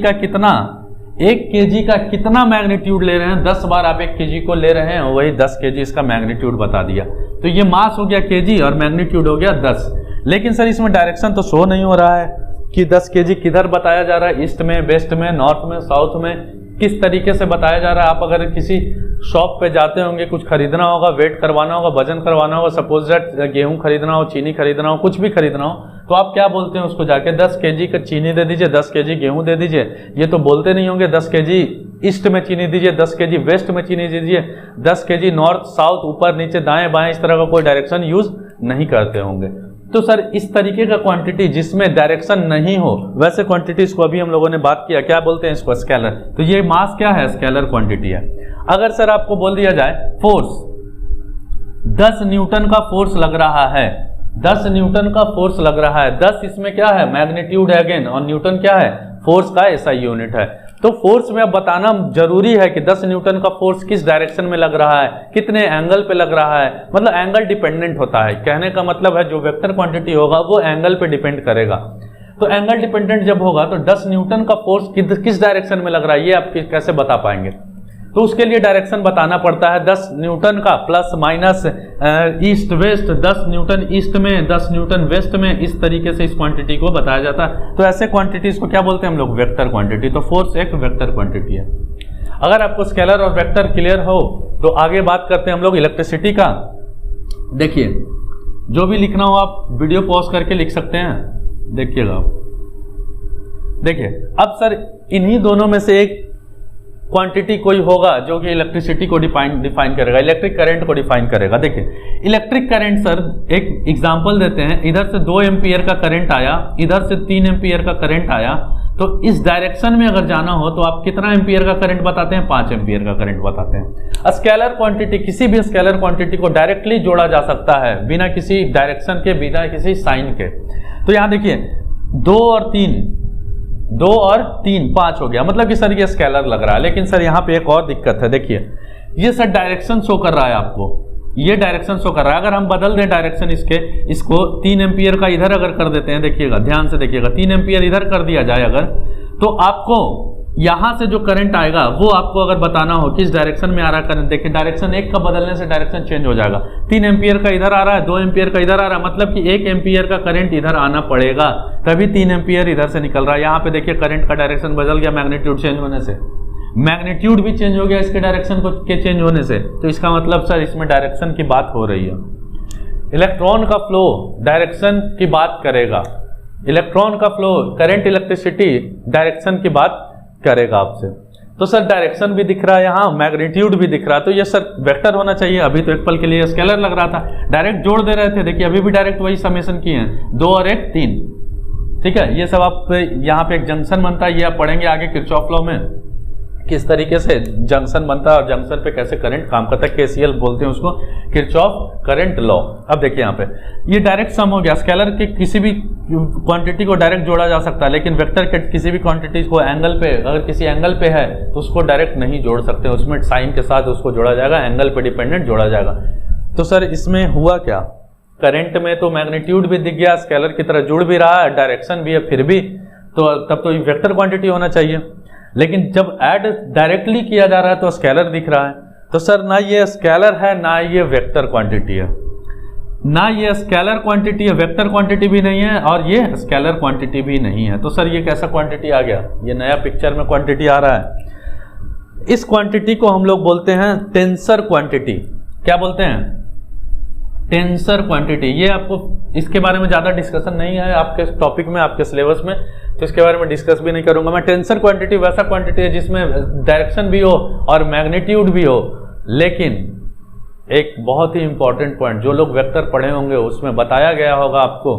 का कितना मैग्नीट्यूड ले रहे हैं? 10 बार आप 1 केजी को ले रहे हैं, वही 10 केजी इसका मैग्नीट्यूड बता दिया। तो ये मास हो गया केजी और मैग्नीट्यूड हो गया 10। लेकिन सर इसमें डायरेक्शन तो शो नहीं हो रहा है कि 10 केजी किधर बताया जा रहा है, ईस्ट में, वेस्ट में, नॉर्थ में, साउथ में, किस तरीके से बताया जा रहा है। आप अगर किसी शॉप पे जाते होंगे, कुछ खरीदना होगा, वेट करवाना होगा, वजन करवाना होगा, सपोज दैट गेहूं खरीदना हो, चीनी खरीदना हो, कुछ भी खरीदना हो, तो आप क्या बोलते हैं उसको जाके? 10 केजी का चीनी दे दीजिए, 10 केजी गेहूं दे दीजिए। ये तो बोलते नहीं होंगे 10 केजी ईस्ट में चीनी दीजिए, 10 केजी वेस्ट में चीनी दीजिए, 10 केजी नॉर्थ साउथ ऊपर नीचे दाएं बाएं, इस तरह का कोई डायरेक्शन यूज नहीं करते होंगे। तो सर इस तरीके का क्वांटिटी जिसमें डायरेक्शन नहीं हो वैसे क्वांटिटीज को अभी हम लोगों ने बात किया, क्या बोलते हैं इसको? स्केलर। तो ये मास क्या है? स्केलर क्वांटिटी है। अगर सर आपको बोल दिया जाए फोर्स, 10 न्यूटन का फोर्स लग रहा है, 10 न्यूटन का फोर्स लग रहा है, 10 इसमें क्या है? मैग्नीट्यूड है अगेन, और न्यूटन क्या है? फोर्स का ऐसा यूनिट है। तो फोर्स में अब बताना जरूरी है कि 10 न्यूटन का फोर्स किस डायरेक्शन में लग रहा है, कितने एंगल पे लग रहा है, मतलब एंगल डिपेंडेंट होता है। कहने का मतलब है जो वेक्टर क्वांटिटी होगा वो एंगल पे डिपेंड करेगा। तो एंगल डिपेंडेंट जब होगा तो 10 न्यूटन का फोर्स किस डायरेक्शन में लग रहा है ये आप कैसे बता पाएंगे? तो उसके लिए डायरेक्शन बताना पड़ता है। 10 न्यूटन का plus minus east west, 10 Newton east में, 10 न्यूटन वेस्ट में, इस तरीके से इस क्वांटिटी को बताया जाता है। तो ऐसे क्वांटिटीज को क्या बोलते हैं हम लोग? Vector quantity. तो फोर्स एक वेक्टर क्वांटिटी है। अगर आपको स्केलर और वेक्टर क्लियर हो तो आगे बात करते हैं हम लोग इलेक्ट्रिसिटी का। देखिए जो भी लिखना हो आप वीडियो पॉज करके लिख सकते हैं, देखिएगा आप। देखिए अब सर इन्हीं दोनों में से एक क्वांटिटी कोई होगा जो कि इलेक्ट्रिसिटी को डिफाइन करेगा, इलेक्ट्रिक करंट को डिफाइन करेगा। देखिए इलेक्ट्रिक करंट सर एक एग्जांपल देते हैं, इधर से 2 एम्पियर का करंट आया, इधर से 3 एम्पियर का करंट आया, तो इस डायरेक्शन में अगर जाना हो तो आप कितना एम्पियर का करंट बताते हैं? 5 एम्पियर का करंट बताते हैं। स्केलर क्वांटिटी, किसी भी स्केलर क्वांटिटी को डायरेक्टली जोड़ा जा सकता है बिना किसी डायरेक्शन के, बिना किसी साइन के। तो यहाँ देखिए 2 और 3 5 हो गया, मतलब कि सर ये स्केलर लग रहा है। लेकिन सर यहाँ पे एक और दिक्कत है, देखिए ये सर डायरेक्शन शो कर रहा है आपको, ये डायरेक्शन शो कर रहा है। अगर हम बदल दें डायरेक्शन इसको 3 एम्पियर का इधर अगर कर देते हैं, देखिएगा ध्यान से देखिएगा, 3 एम्पियर इधर कर दिया जाए अगर, तो आपको यहां से जो करंट आएगा वो आपको अगर बताना हो किस डायरेक्शन में आ रहा है करंट, देखिए डायरेक्शन 1 का बदलने से डायरेक्शन चेंज हो जाएगा। 3 एम्पियर का इधर आ रहा है, 2 एम्पियर का इधर आ रहा है, मतलब कि 1 एम्पियर का करंट इधर आना पड़ेगा, तभी 3 एम्पियर इधर से निकल रहा है। यहाँ पे देखिए करंट का डायरेक्शन बदल गया मैग्नीट्यूड चेंज होने से, मैग्नीट्यूड भी चेंज हो गया इसके डायरेक्शन के चेंज होने से। तो इसका मतलब सर इसमें डायरेक्शन की बात हो रही है। इलेक्ट्रॉन का फ्लो डायरेक्शन की बात करेगा, इलेक्ट्रॉन का फ्लो करंट इलेक्ट्रिसिटी डायरेक्शन की बात करेगा आपसे। तो सर डायरेक्शन भी दिख रहा है यहाँ, मैग्नीट्यूड भी दिख रहा है, तो ये सर वेक्टर होना चाहिए। अभी तो एक पल के लिए स्केलर लग रहा था, डायरेक्ट जोड़ दे रहे थे, देखिए अभी भी डायरेक्ट वही समेशन किए हैं, 2 और 1 3। ठीक है, ये सब आप यहाँ पे एक जंक्शन बनता है, ये आप पढ़ेंगे आगे किरचॉफ लॉ में किस तरीके से जंक्शन बनता है और जंक्शन पे कैसे करंट काम करता है, केसीएल बोलते हैं उसको, किरचॉफ करंट लॉ। अब देखिए यहाँ पे ये डायरेक्ट सम हो गया, स्केलर के किसी भी क्वांटिटी को डायरेक्ट जोड़ा जा सकता है, लेकिन वेक्टर के किसी भी क्वांटिटी को एंगल पे, अगर किसी एंगल पे है तो उसको डायरेक्ट नहीं जोड़ सकते, उसमें साइन के साथ उसको जोड़ा जाएगा, एंगल पे डिपेंडेंट जोड़ा जाएगा। तो सर इसमें हुआ क्या, करंट में तो मैग्नीट्यूड भी दिख गया, स्केलर की तरह जुड़ भी रहा है, डायरेक्शन भी है, फिर भी तो तब तो वेक्टर क्वांटिटी होना चाहिए, लेकिन जब ऐड डायरेक्टली किया जा रहा है तो स्केलर दिख रहा है। तो सर ना ये स्केलर है ना ये वेक्टर क्वांटिटी है, ना ये स्केलर क्वांटिटी है, वेक्टर क्वांटिटी भी नहीं है, और ये स्केलर क्वांटिटी भी नहीं है। तो सर ये कैसा क्वांटिटी आ गया, ये नया पिक्चर में क्वांटिटी आ रहा है। इस क्वांटिटी को हम लोग बोलते हैं टेंसर क्वांटिटी। क्या बोलते हैं, टेंसर क्वांटिटी। ये आपको इसके बारे में ज़्यादा डिस्कशन नहीं है आपके टॉपिक में, आपके सिलेबस में, तो इसके बारे में डिस्कस भी नहीं करूंगा मैं। टेंसर क्वांटिटी वैसा क्वांटिटी है जिसमें डायरेक्शन भी हो और मैग्नीट्यूड भी हो, लेकिन एक बहुत ही इंपॉर्टेंट पॉइंट जो लोग वेक्टर पढ़े होंगे उसमें बताया गया होगा आपको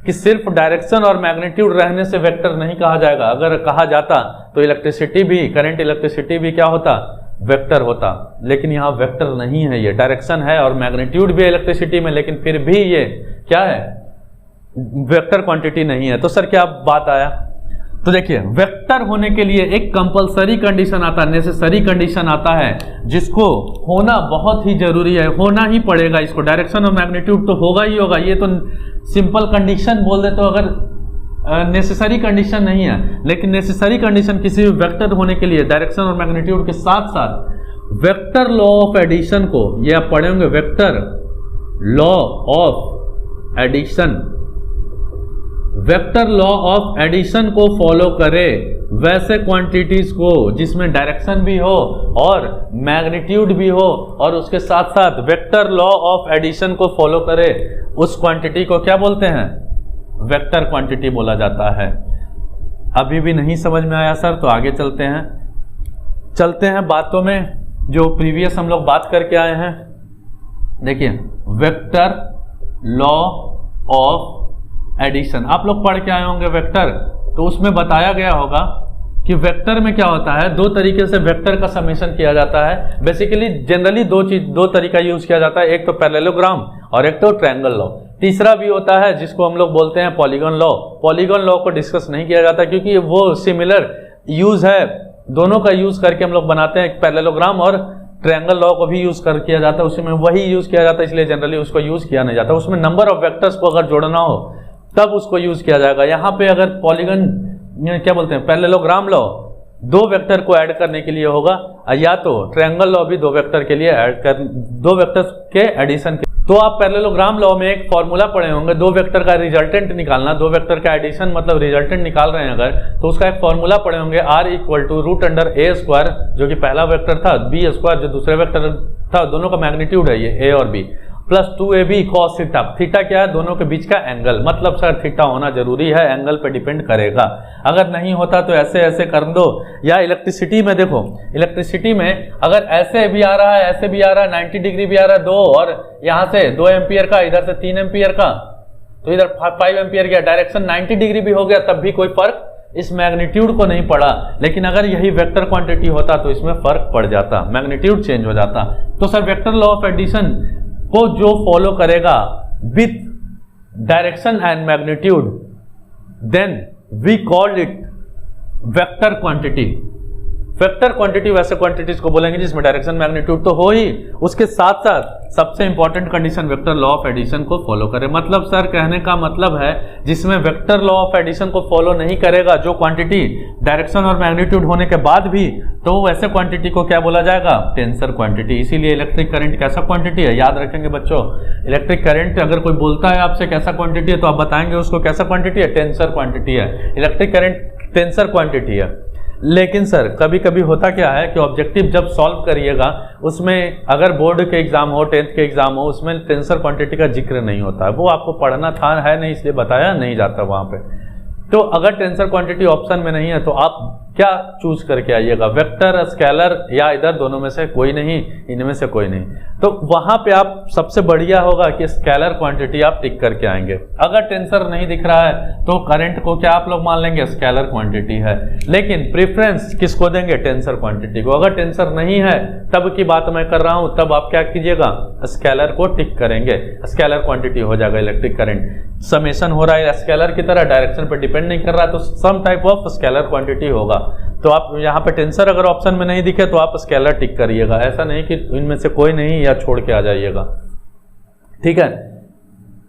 कि सिर्फ डायरेक्शन और मैग्नीट्यूड रहने से वेक्टर नहीं कहा जाएगा। अगर कहा जाता तो इलेक्ट्रिसिटी भी, करंट इलेक्ट्रिसिटी भी क्या होता, वेक्टर होता, लेकिन यहाँ वेक्टर नहीं है, ये डायरेक्शन है और मैग्नीट्यूड भी है इलेक्ट्रिसिटी में, लेकिन फिर भी ये क्या है, वेक्टर क्वांटिटी नहीं है। तो सर क्या बात आया, तो देखिए वेक्टर होने के लिए एक कंपलसरी कंडीशन आता है, नेसेसरी कंडीशन आता है, जिसको होना बहुत ही जरूरी है, होना ही पड़ेगा इसको, डायरेक्शन और मैग्नीट्यूड तो होगा ही होगा। ये तो सिंपल कंडीशन बोल दे तो अगर नेसेसरी कंडीशन नहीं है, लेकिन नेसेसरी कंडीशन किसी भी वेक्टर होने के लिए डायरेक्शन और मैग्नीट्यूड के साथ साथ वेक्टर लॉ ऑफ एडिशन को, ये आप पढ़े होंगे, vector law of addition, vector law of addition को फॉलो करे, वैसे क्वांटिटीज को जिसमें डायरेक्शन भी हो और मैग्नीट्यूड भी हो और उसके साथ साथ वेक्टर लॉ ऑफ एडिशन को फॉलो करे, उस क्वांटिटी को क्या बोलते हैं, वेक्टर क्वांटिटी बोला जाता है। अभी भी नहीं समझ में आया सर, तो आगे चलते हैं बातों में जो प्रीवियस हम लोग बात करके आए हैं। देखिए वेक्टर लॉ ऑफ एडिशन आप लोग पढ़ के आए होंगे वेक्टर, तो उसमें बताया गया होगा कि वेक्टर में क्या होता है, दो तरीके से वेक्टर का समेशन किया जाता है। बेसिकली जनरली दो तरीका यूज किया जाता है, एक तो पैरेललोग्राम और एक तो ट्रायंगल लॉ। तीसरा भी होता है जिसको हम लोग बोलते हैं पॉलीगॉन लॉ। पॉलीगॉन लॉ को डिस्कस नहीं किया जाता क्योंकि वो सिमिलर यूज है, दोनों का यूज करके हम लोग बनाते हैं। पैरेललोग्राम और ट्रायंगल लॉ को भी यूज कर किया जाता है, उसमें वही यूज किया जाता है, इसलिए जनरली उसको यूज किया नहीं जाता। उसमें नंबर ऑफ वेक्टर्स को अगर जोड़ना हो तब उसको यूज किया जाएगा। यहाँ पे अगर पॉलीगॉन क्या बोलते हैं, पैरेललोग्राम लॉ दो वेक्टर को ऐड करने के लिए होगा, या तो ट्रायंगल लॉ भी दो वेक्टर के लिए ऐड कर, दो वेक्टर्स के एडिशन के। तो आप पैरेललोग्राम लॉ में एक फॉर्मूला पढ़े होंगे, दो वेक्टर का रिजल्टेंट निकालना, दो वेक्टर का एडिशन मतलब रिजल्टेंट निकाल रहे हैं अगर, तो उसका एक फॉर्मूला पढ़े होंगे, R = √a² जो कि पहला वेक्टर था, b² जो दूसरा वेक्टर था, दोनों का मैग्नीट्यूड है ये a और b, plus 2ab cos theta. Theta क्या है, दोनों के बीच का एंगल, मतलब सर थीटा होना जरूरी है, एंगल पे डिपेंड करेगा। अगर नहीं होता तो ऐसे ऐसे कर दो। या इलेक्ट्रिसिटी में देखो, इलेक्ट्रिसिटी में अगर ऐसे भी आ रहा है, ऐसे भी आ रहा है, 90 डिग्री भी आ रहा है, दो और यहाँ से 2 एम्पियर का, इधर से 3 एम्पियर का, तो इधर 5 एम्पियर का, डायरेक्शन 90 डिग्री भी हो गया, तब भी कोई फर्क इस मैग्नीट्यूड को नहीं पड़ा। लेकिन अगर यही वेक्टर क्वांटिटी होता तो इसमें फर्क पड़ जाता, मैग्नीट्यूड चेंज हो जाता। तो sir vector law of addition को जो फॉलो करेगा with direction and magnitude, then we call it vector quantity. Vector quantity वैसे क्वांटिटीज को बोलेंगे जिसमें डायरेक्शन मैग्नीट्यूड तो हो ही, उसके साथ साथ सबसे important condition vector law of addition को फॉलो करे। मतलब सर कहने का मतलब है जिसमें वेक्टर लॉ ऑफ एडिशन को फॉलो नहीं करेगा जो क्वांटिटी डायरेक्शन और मैग्नीट्यूड होने के बाद भी, तो वैसे क्वांटिटी को क्या बोला जाएगा? Tensor quantity. इसीलिए इलेक्ट्रिक करंट कैसा क्वांटिटी है, याद रखेंगे बच्चों। इलेक्ट्रिक करंट अगर कोई बोलता है आपसे कैसा क्वांटिटी है, तो आप बताएंगे उसको कैसा क्वांटिटी है? टेंसर क्वांटिटी है। इलेक्ट्रिक करंट टेंसर क्वांटिटी है। लेकिन सर कभी कभी होता क्या है कि ऑब्जेक्टिव जब सॉल्व करिएगा उसमें अगर बोर्ड के एग्जाम हो, 10th के एग्जाम हो, उसमें टेंसर क्वांटिटी का जिक्र नहीं होता है। वो आपको पढ़ना था है नहीं, इसलिए बताया नहीं जाता वहां पे। तो अगर टेंसर क्वांटिटी ऑप्शन में नहीं है तो आप क्या चूज करके आइएगा? वेक्टर, स्केलर या इधर दोनों में से कोई नहीं, इनमें से कोई नहीं। तो वहां पे आप सबसे बढ़िया होगा कि स्केलर क्वांटिटी आप टिक करके आएंगे। अगर टेंसर नहीं दिख रहा है तो करंट को क्या आप लोग मान लेंगे? स्केलर क्वांटिटी है। लेकिन प्रेफरेंस किसको देंगे? टेंसर क्वांटिटी को। अगर टेंसर नहीं है तब की बात मैं कर रहा हूं, तब आप क्या कीजिएगा? स्केलर को टिक करेंगे। स्केलर क्वांटिटी हो जाएगा इलेक्ट्रिक करंट। समेशन हो रहा है स्केलर की तरह, डायरेक्शन पर डिपेंड नहीं कर रहा, तो some type of scalar quantity होगा। तो आप यहाँ पे टेंसर अगर ऑप्शन में नहीं दिखे तो आप स्केलर टिक करिएगा। ऐसा नहीं कि इनमें से कोई नहीं या छोड़ के आ जाइएगा, ठीक है।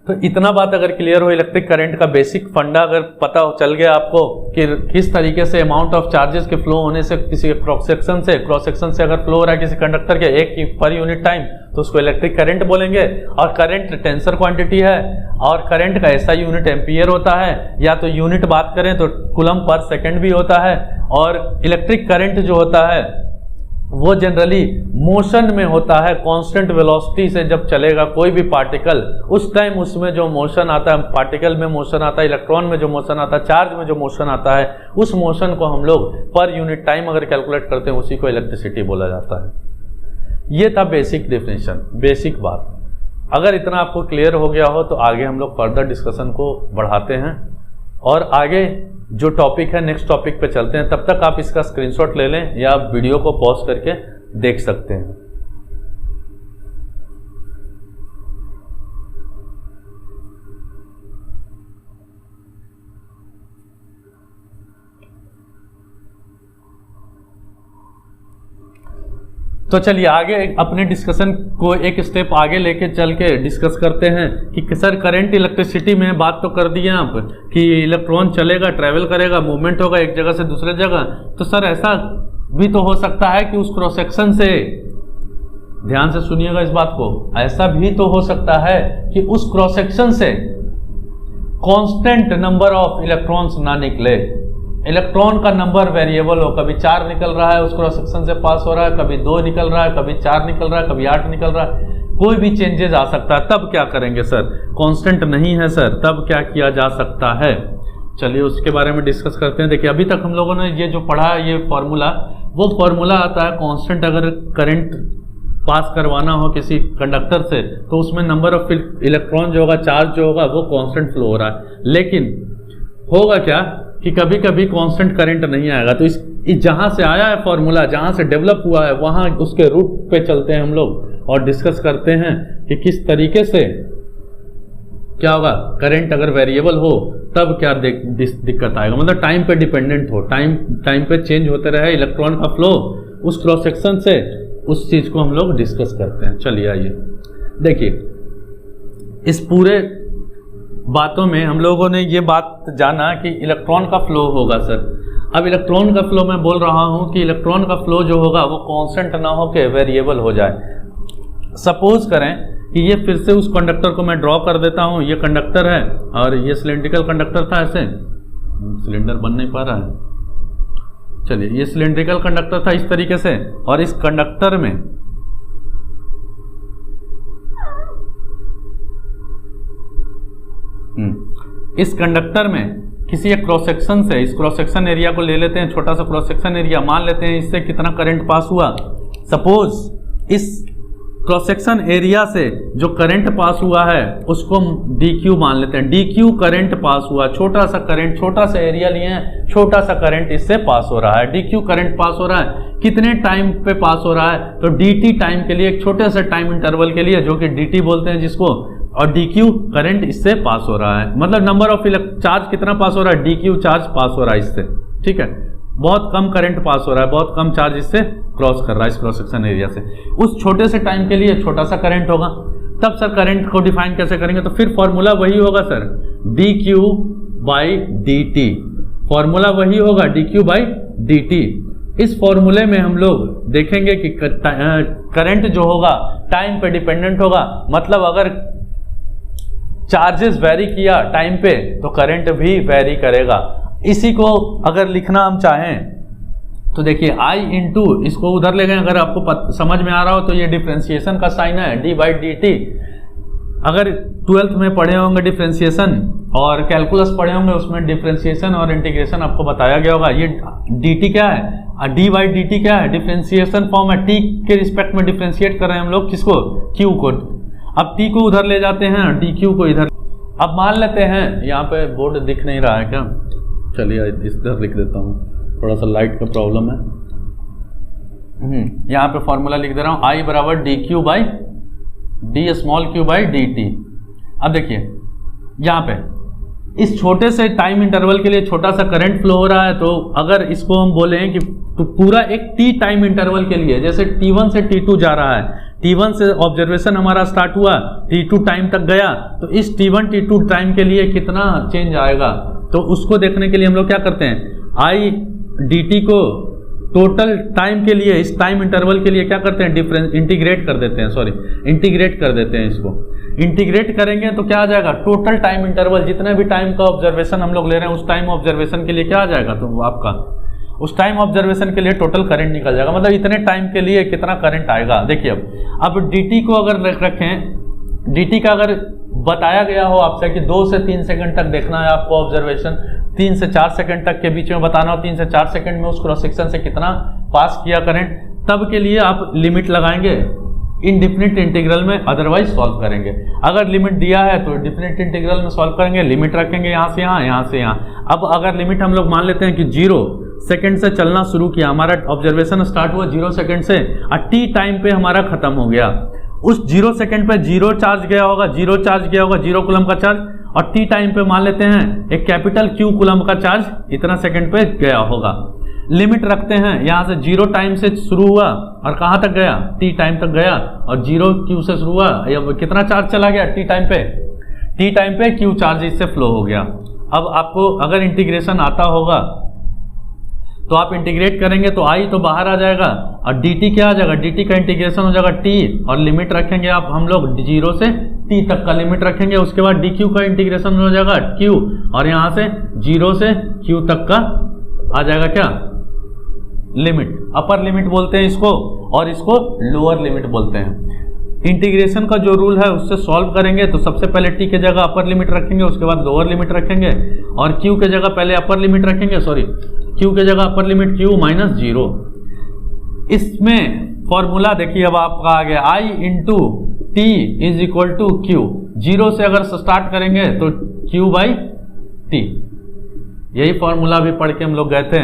तो इतना बात अगर क्लियर हो, इलेक्ट्रिक करंट का बेसिक फंडा अगर पता चल गया आपको कि किस तरीके से अमाउंट ऑफ चार्जेस के फ्लो होने से किसी क्रॉस सेक्शन से अगर फ्लो हो रहा है किसी कंडक्टर के एक पर यूनिट टाइम, तो उसको इलेक्ट्रिक करंट बोलेंगे। और करंट टेंसर क्वांटिटी है और करंट का ऐसा यूनिट एम्पियर होता है, या तो यूनिट बात करें तो कूलम पर सेकेंड भी होता है। और इलेक्ट्रिक करंट जो होता है वो जनरली मोशन में होता है। कांस्टेंट वेलोसिटी से जब चलेगा कोई भी पार्टिकल, उस टाइम उसमें जो मोशन आता है, पार्टिकल में मोशन आता है, इलेक्ट्रॉन में जो मोशन आता है, चार्ज में जो मोशन आता है, उस मोशन को हम लोग पर यूनिट टाइम अगर कैलकुलेट करते हैं उसी को इलेक्ट्रिसिटी बोला जाता है। ये था बेसिक डेफिनेशन, बेसिक बात। अगर इतना आपको क्लियर हो गया हो तो आगे हम लोग फर्दर डिस्कशन को बढ़ाते हैं और आगे जो टॉपिक है नेक्स्ट टॉपिक पे चलते हैं। तब तक आप इसका स्क्रीनशॉट ले लें या आप वीडियो को पॉज करके देख सकते हैं। तो चलिए आगे अपने डिस्कशन को एक स्टेप आगे लेके चल के डिस्कस करते हैं कि सर करंट इलेक्ट्रिसिटी में बात तो कर दिए आप कि इलेक्ट्रॉन चलेगा, ट्रैवल करेगा, मूवमेंट होगा एक जगह से दूसरे जगह। तो सर ऐसा भी तो हो सकता है कि उस क्रॉस सेक्शन से, ध्यान से सुनिएगा इस बात को, ऐसा भी तो हो सकता है कि उस क्रॉस सेक्शन से कांस्टेंट नंबर ऑफ इलेक्ट्रॉन्स ना निकले। इलेक्ट्रॉन का नंबर वेरिएबल हो, कभी 4 निकल रहा है उस क्रॉस सेक्शन से पास हो रहा है, कभी 2 निकल रहा है, कभी 4 निकल रहा है, कभी 8 निकल रहा है, कोई भी चेंजेस आ सकता है। तब क्या करेंगे सर? कांस्टेंट नहीं है सर, तब क्या किया जा सकता है? चलिए उसके बारे में डिस्कस करते हैं। देखिए अभी तक हम लोगों ने ये जो पढ़ा है, ये फॉर्मूला, वो फॉर्मूला आता है कांस्टेंट अगर करंट पास करवाना हो किसी कंडक्टर से तो उसमें नंबर ऑफ इलेक्ट्रॉन जो होगा, चार्ज जो होगा, वो कांस्टेंट फ्लो हो रहा है। लेकिन होगा क्या कि कभी कभी कांस्टेंट करंट नहीं आएगा। तो इस जहां से आया है फॉर्मूला, जहां से डेवलप हुआ है, वहां उसके रूट पे चलते हैं हम लोग और डिस्कस करते हैं कि किस तरीके से क्या होगा। करंट अगर वेरिएबल हो तब क्या दिक्कत आएगा, मतलब टाइम पे डिपेंडेंट हो, टाइम पे चेंज होते रहे इलेक्ट्रॉन का फ्लो उस क्रॉस सेक्शन से, उस चीज को हम लोग डिस्कस करते हैं। चलिए आइए देखिए, इस पूरे बातों में हम लोगों ने ये बात जाना कि इलेक्ट्रॉन का फ्लो होगा सर। अब इलेक्ट्रॉन का फ्लो मैं बोल रहा हूं कि इलेक्ट्रॉन का फ्लो जो होगा वो कांस्टेंट ना हो के वेरिएबल हो जाए। सपोज करें कि ये फिर से उस कंडक्टर को मैं ड्रॉ कर देता हूं। ये कंडक्टर है और ये सिलेंड्रिकल कंडक्टर था, ऐसे सिलेंडर बन नहीं पा रहा है। चलिए ये सिलेंड्रिकल कंडक्टर था इस तरीके से, और इस कंडक्टर में किसी एक क्रॉस सेक्शन से, इस क्रॉस सेक्शन एरिया को ले लेते हैं, छोटा सा क्रॉस सेक्शन एरिया मान लेते हैं, इससे कितना करंट पास हुआ। सपोज इस क्रॉस सेक्शन एरिया से जो करंट पास हुआ है उसको dq मान लेते हैं। dq करंट पास हुआ, छोटा सा करंट, छोटा सा एरिया लिए हैं, छोटा सा करंट इससे पास हो रहा है। dq करंट पास हो रहा है, कितने टाइम पे पास हो रहा है? तो dt टाइम के लिए, एक छोटे से टाइम इंटरवल के लिए, जो कि dt बोलते हैं जिसको, और dq करंट इससे पास हो रहा है। मतलब नंबर ऑफ चार्ज कितना पास हो रहा है? dq चार्ज पास हो रहा है इससे, ठीक है। बहुत कम करंट पास हो रहा है, बहुत कम चार्ज इससे क्रॉस कर रहा है इस क्रॉस सेक्शन एरिया से, उस छोटे से टाइम के लिए छोटा सा करंट होगा। तब सर करंट को डिफाइन कैसे करेंगे? तो फिर फॉर्मूला वही होगा sir, dq by dt, formula वही होगा dq बाई dt। इस फॉर्मूले में हम लोग देखेंगे कि करंट जो होगा टाइम पे डिपेंडेंट होगा, मतलब अगर चार्जेस वेरी किया टाइम पे तो करंट भी वेरी करेगा। इसी को अगर लिखना हम चाहें तो देखिए I इंटू, इसको उधर ले गए, अगर आपको समझ में आ रहा हो तो ये डिफरेंशिएशन का साइन है d बाई डी टी। अगर 12th में पढ़े होंगे डिफरेंशिएशन और कैलकुलस पढ़े होंगे, उसमें डिफरेंशिएशन और इंटीग्रेशन आपको बताया गया होगा। ये dt क्या है, d बाई डी टी क्या है, डिफरेंशिएशन फॉर्म है, t के रिस्पेक्ट में डिफरेंशिएट कर रहे हैं हम लोग किसको, q को। अब t को उधर ले जाते हैं, dq को इधर। अब मान लेते हैं, यहाँ पे बोर्ड दिख नहीं रहा है क्या, चलिए इधर लिख देता हूँ, थोड़ा सा लाइट का प्रॉब्लम है। यहाँ पे फॉर्मूला लिख दे रहा हूँ, I बराबर D Q by D small Q by D T. अब देखिए यहाँ पे इस छोटे से टाइम इंटरवल के लिए छोटा सा करंट फ्लो हो रहा है, तो अगर इसको हम बोलें कि तो पूरा एक टी टाइम इंटरवल के लिए, जैसे T1 से T2 जा रहा है, T1 से ऑब्जर्वेशन हमारा स्टार्ट हुआ, T2 टाइम तक गया, तो इस T1 T2 टाइम के लिए कितना चेंज आएगा, तो उसको देखने के लिए हम लोग क्या करते हैं, I dt को टोटल टाइम के लिए, इस टाइम इंटरवल के लिए क्या करते हैं, डिफरेंस इंटीग्रेट कर देते हैं, सॉरी इंटीग्रेट कर देते हैं। इसको इंटीग्रेट करेंगे तो क्या आ जाएगा, टोटल टाइम इंटरवल, जितने भी टाइम का ऑब्जर्वेशन हम लोग ले रहे हैं उस टाइम ऑब्जर्वेशन के लिए क्या आ जाएगा, तो आपका उस टाइम ऑब्जर्वेशन के लिए टोटल करंट निकल जाएगा, मतलब इतने टाइम के लिए कितना करंट आएगा। देखिए अब dt को अगर रखें, dt का अगर बताया गया हो आपसे कि 2 से 3 सेकंड तक देखना है आपको ऑब्जर्वेशन, 3 से 4 सेकंड तक के बीच में बताना हो, 3 से 4 सेकंड में उस क्रॉस सेक्शन से कितना पास किया करंट, तब के लिए आप लिमिट लगाएंगे इनडिफिनिट इंटीग्रल में, अदरवाइज सॉल्व करेंगे। अगर लिमिट दिया है तो डिफिनिट इंटीग्रल में सॉल्व करेंगे, लिमिट रखेंगे यहाँ से यहाँ, यहाँ से यहाँ। अब अगर लिमिट हम लोग मान लेते हैं कि 0 सेकंड से चलना शुरू किया, हमारा ऑब्जर्वेशन स्टार्ट हुआ 0 सेकंड से और t टाइम पे हमारा खत्म हो गया, उस 0 सेकंड पे 0 चार्ज गया होगा, 0 चार्ज गया होगा, 0 कूलम का चार्ज, और t टाइम पे मान लेते हैं एक कैपिटल Q कूलम का चार्ज इतना सेकंड पे गया होगा। लिमिट रखते हैं, यहाँ से 0 टाइम से शुरू हुआ और कहाँ तक गया, t टाइम तक गया, और 0 Q से शुरू हुआ, कितना चार्ज चला गया t टाइम पे Q चार्ज इससे फ्लो हो गया। अब आपको अगर इंटीग्रेशन आता होगा तो आप इंटीग्रेट करेंगे तो I तो बाहर आ जाएगा और dt क्या आ जाएगा, dt का इंटीग्रेशन हो जाएगा t, और लिमिट रखेंगे आप हम लोग 0 से t तक का लिमिट रखेंगे, उसके बाद dq का इंटीग्रेशन हो जाएगा q, और यहाँ से 0 से q तक का आ जाएगा क्या, लिमिट। अपर लिमिट बोलते हैं इसको और इसको लोअर लिमिट बोलते हैं। इंटीग्रेशन का जो रूल है उससे सॉल्व करेंगे तो सबसे पहले t के जगह अपर लिमिट रखेंगे, उसके बाद लोअर लिमिट रखेंगे, और q के जगह पहले अपर लिमिट रखेंगे, सॉरी q के जगह अपर लिमिट q माइनस 0। इसमें फॉर्मूला देखिए अब आपका आ गया I into t is equal to q. 0 से अगर स्टार्ट करेंगे तो q बाई टी, यही फॉर्मूला भी पढ़ के हम लोग गए थे,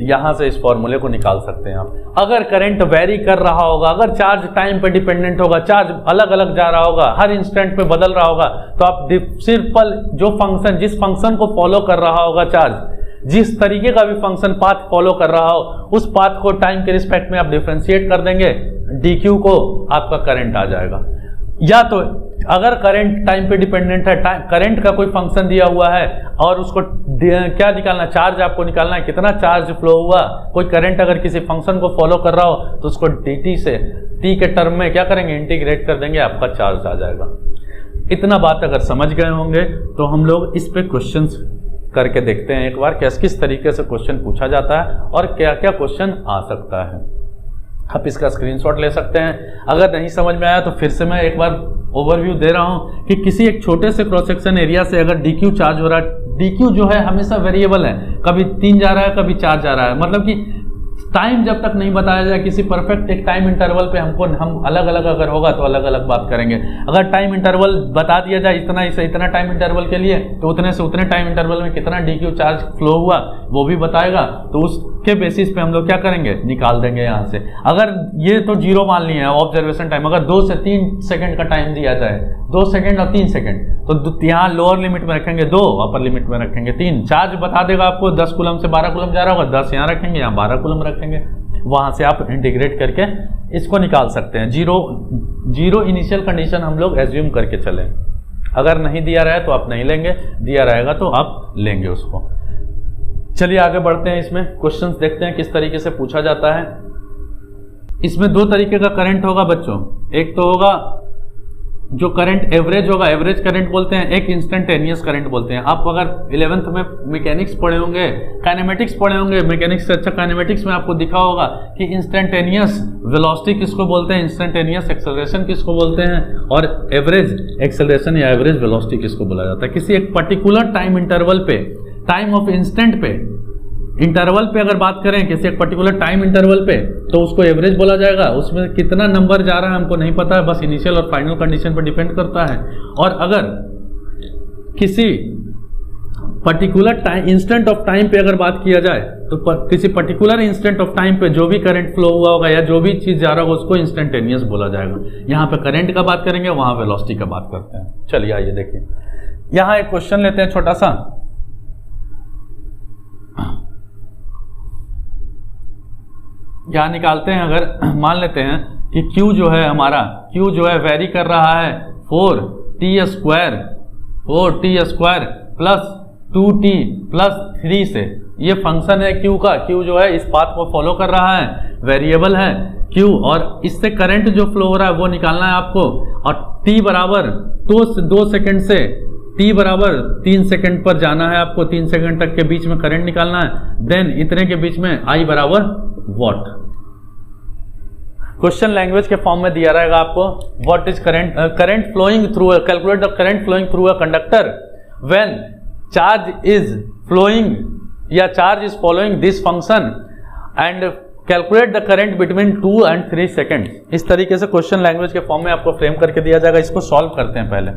यहाँ से इस फॉर्मूले को निकाल सकते हैं आप। अगर करंट वेरी कर रहा होगा, अगर चार्ज टाइम पे डिपेंडेंट होगा, चार्ज अलग अलग जा रहा होगा, हर इंस्टेंट पे बदल रहा होगा, तो आप सिंपल जो फंक्शन, जिस फंक्शन को फॉलो कर रहा होगा चार्ज, जिस तरीके का भी फंक्शन पाथ फॉलो कर रहा हो, उस पाथ को टाइम के रिस्पेक्ट में आप डिफरेंशिएट कर देंगे, dq को आपका करंट आ जाएगा। या तो अगर करंट टाइम पे डिपेंडेंट है, करंट का कोई फंक्शन दिया हुआ है और उसको क्या निकालना, चार्ज आपको निकालना है, कितना चार्ज फ्लो हुआ, कोई करंट अगर किसी फंक्शन को फॉलो कर रहा हो तो उसको dt से t के टर्म में क्या करेंगे, इंटीग्रेट कर देंगे, आपका चार्ज आ जाएगा। इतना बात अगर समझ गए होंगे तो हम लोग इस पे क्वेश्चंस करके देखते हैं एक बार, किस तरीके से क्वेश्चन पूछा जाता है और क्या क्या क्वेश्चन आ सकता है। आप इसका स्क्रीनशॉट ले सकते हैं। अगर नहीं समझ में आया तो फिर से मैं एक बार ओवरव्यू दे रहा हूं कि किसी एक छोटे से क्रॉस सेक्शन एरिया से अगर dq चार्ज हो रहा है, dq जो है हमेशा वेरिएबल है, कभी 3 जा रहा है कभी 4 जा रहा है, मतलब कि टाइम जब तक नहीं बताया जाए किसी परफेक्ट एक टाइम इंटरवल पे, हम अलग अलग अगर होगा तो अलग अलग बात करेंगे। अगर टाइम इंटरवल बता दिया जाए इतना से इतना टाइम इंटरवल के लिए, तो उतने से उतने टाइम इंटरवल में कितना dq चार्ज फ्लो हुआ वो भी बताएगा, तो उस के बेसिस पे हम लोग क्या करेंगे, निकाल देंगे यहाँ से। अगर ये तो 0 मान लिया है ऑब्जर्वेशन टाइम, अगर 2 से 3 सेकंड का टाइम दिया जाए, 2 सेकंड और 3 सेकंड, तो यहाँ लोअर लिमिट में रखेंगे 2, अपर लिमिट में रखेंगे 3। चार्ज बता देगा आपको 10 कूलम से 12 कूलम जा रहा होगा, 10 यहाँ रखेंगे, यहाँ 12 कूलम रखेंगे, वहां से आप इंटीग्रेट करके इसको निकाल सकते हैं। जीरो इनिशियल कंडीशन हम लोग एज्यूम करके चले, अगर नहीं दिया रहा है तो आप नहीं लेंगे, दिया रहेगा तो आप लेंगे उसको। चलिए आगे बढ़ते हैं, इसमें क्वेश्चंस देखते हैं किस तरीके से पूछा जाता है। इसमें 2 तरीके का करंट होगा बच्चों, एक तो होगा जो करंट एवरेज होगा, एवरेज करंट बोलते हैं, एक इंस्टेंटेनियस करंट बोलते हैं। आप अगर 11th में मैकेनिक्स पढ़े होंगे, काइनेमेटिक्स पढ़े होंगे, मैकेनिक्स से अच्छा काइनेमेटिक्स में आपको दिखा होगा कि इंस्टेंटेनियस वेलोसिटी किसको बोलते हैं, इंस्टेंटेनियस एक्सेलरेशन किसको बोलते हैं, और एवरेज एक्सेलरेशन या एवरेज वेलोसिटी किसको बोला जाता है। किसी एक पर्टिकुलर टाइम इंटरवल पे, टाइम ऑफ इंस्टेंट पे, इंटरवल पे अगर बात करें किसी एक पर्टिकुलर टाइम इंटरवल पे, तो उसको एवरेज बोला जाएगा। उसमें कितना नंबर जा रहा है हमको नहीं पता है, बस इनिशियल और फाइनल कंडीशन पर डिपेंड करता है। और अगर किसी particular time instant of time पे अगर बात किया जाए, तो किसी पर्टिकुलर इंस्टेंट ऑफ टाइम पे जो भी करंट फ्लो हुआ होगा या जो भी चीज जा रहा होगा उसको इंस्टेंटेनियस बोला जाएगा। यहाँ पे करंट का बात करेंगे, वहां वेलोसिटी का बात करते हैं। चलिए आइए देखिए, यहाँ एक क्वेश्चन लेते हैं छोटा सा। यहाँ निकालते हैं, अगर मान लेते हैं कि Q जो है हमारा, Q जो है वेरी कर रहा है 4t² प्लस 2t प्लस 3 से। ये फंक्शन है Q का, Q जो है इस पाथ को फॉलो कर रहा है, वेरिएबल है Q, और इससे करंट जो फ्लो हो रहा है वो निकालना है आपको। और t बराबर 2 सेकंड से t बराबर 3 सेकंड पर जाना है आपको, 3 सेकंड तक के बीच में करंट निकालना है। देन इतने के बीच में I बराबर वॉट। क्वेश्चन लैंग्वेज के फॉर्म में दिया रहेगा आपको, what is current flowing through, calculate the current flowing through a conductor when charge is flowing या charge is following this function and calculate the current between 2 and 3 second. इस तरीके से question language के form में आपको frame करके दिया जाएगा। इसको सॉल्व करते हैं। पहले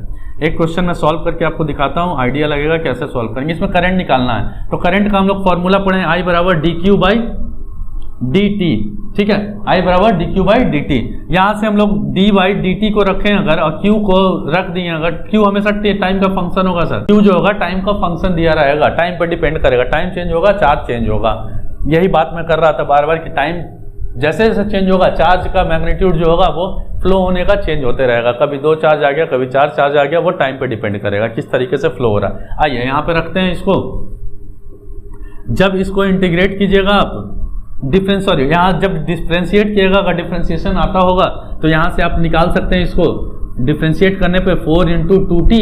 एक क्वेश्चन में सॉल्व करके आपको दिखाता हूं, आइडिया लगेगा कैसे सॉल्व करेंगे। इसमें करंट निकालना है, तो करंट का हम लोग फॉर्मूला पढ़े, I बराबर dq/dt, ठीक है, I बराबर dq/dt। यहां से हम लोग d/dt को रखें अगर, और q को रख दिए अगर, q हमेशा टाइम का फंक्शन होगा सर, q जो होगा टाइम का फंक्शन दिया रहेगा, टाइम पर डिपेंड करेगा, टाइम चेंज होगा चार्ज चेंज होगा। यही बात मैं कर रहा था बार बार कि टाइम जैसे जैसे चेंज होगा चार्ज का मैग्नीट्यूड जो होगा वो फ्लो होने का चेंज होते रहेगा। कभी 2 चार्ज आ गया, कभी 4 चार्ज आ गया, वो टाइम पे डिपेंड करेगा किस तरीके से फ्लो हो रहा है। आइए यहाँ पे रखते हैं इसको। जब इसको इंटीग्रेट कीजिएगा आप, यहाँ जब डिफ्रेंशिएट किएगा, अगर डिफ्रेंशिएशन आता होगा तो यहाँ से आप निकाल सकते हैं इसको। डिफ्रेंशिएट करने पे 4 × 2t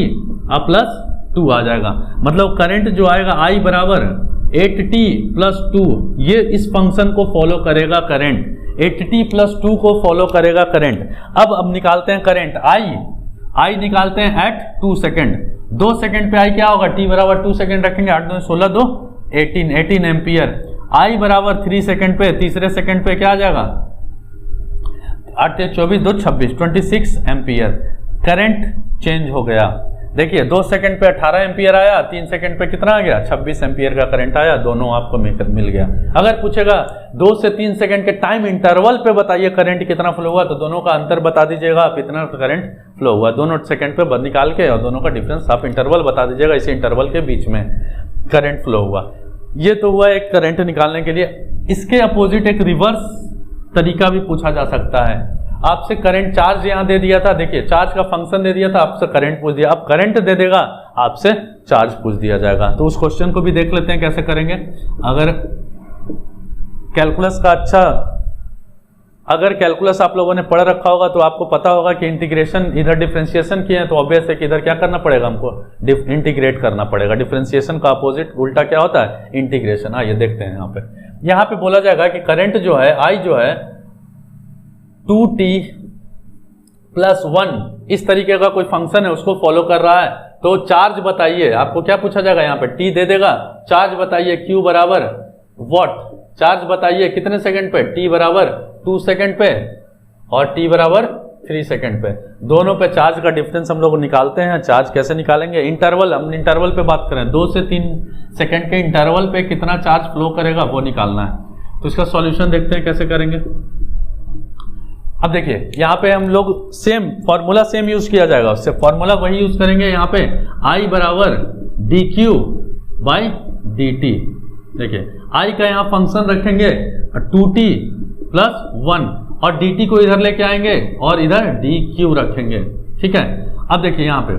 प्लस 2 आ जाएगा। मतलब करंट जो आएगा I बराबर 8t प्लस 2, ये इस फंक्शन को फॉलो करेगा करंट, 8t प्लस 2 को फॉलो करेगा करंट। अब निकालते हैं करंट I निकालते हैं एट 2 सेकेंड। 2 सेकेंड पे I क्या होगा, t बराबर 2 सेकेंड रखेंगे, 8 2 16 2 18 एम्पियर। I बराबर 3 सेकेंड पे, तीसरे सेकेंड पे क्या आ जाएगा, 8 24 2 26 26 एम्पियर। करंट चेंज हो गया। देखिए 2 सेकंड पे 18 एम्पियर आया, 3 सेकंड पे कितना आ गया, 26 एम्पियर का करंट आया, दोनों आपको मिल गया। अगर पूछेगा 2 से 3 सेकंड के टाइम इंटरवल पे बताइए करंट कितना फ्लो हुआ, तो दोनों का अंतर बता दीजिएगा आप, इतना करंट फ्लो हुआ। दोनों सेकंड पे निकाल के और दोनों का डिफरेंस आप इंटरवल बता दीजिएगा, इसी इंटरवल के बीच में करंट फ्लो हुआ। ये तो हुआ एक करंट निकालने के लिए। इसके अपोजिट एक रिवर्स तरीका भी पूछा जा सकता है। आपसे करंट चार्ज यहां दे दिया था, देखिए चार्ज का फंक्शन दे दिया था, आपसे करंट पूछ दिया, अब करंट दे देगा, आपसे चार्ज पूछ दिया जाएगा। तो उस क्वेश्चन को भी देख लेते हैं कैसे करेंगे। अगर कैलकुलस का अगर कैलकुलस आप लोगों ने पढ़ रखा होगा तो आपको पता होगा कि इंटीग्रेशन, इधर डिफरेंशिएशन किए हैं तो ऑब्वियस है कि इधर क्या करना पड़ेगा, हमको इंटीग्रेट करना पड़ेगा। डिफरेंशिएशन का अपोजिट उल्टा क्या होता है, इंटीग्रेशन। आइए देखते हैं यहाँ पे बोला जाएगा कि करंट जो है I जो है 2t प्लस 1 इस तरीके का कोई फंक्शन है उसको फॉलो कर रहा है। तो चार्ज बताइए, आपको क्या पूछा जाएगा, यहाँ पे t दे देगा, चार्ज बताइए q बराबर वॉट, चार्ज बताइए कितने सेकंड पे, t बराबर 2 सेकंड पे और t बराबर 3 सेकंड पे। दोनों पे चार्ज का डिफरेंस हम लोग निकालते हैं। चार्ज कैसे निकालेंगे, इंटरवल, हम इंटरवल पे बात करें, 2 से 3 सेकंड के इंटरवल पे कितना चार्ज फ्लो करेगा वो निकालना है। तो इसका सॉल्यूशन देखते हैं कैसे करेंगे। अब देखिए यहाँ पे हम लोग सेम फॉर्मूला सेम यूज किया जाएगा, उससे फॉर्मूला वही यूज करेंगे। यहाँ पे I बराबर dq बाई dt। देखिए I का यहाँ फंक्शन रखेंगे 2t प्लस 1 और dt को इधर लेके आएंगे और इधर dq रखेंगे, ठीक है। अब देखिए यहाँ पे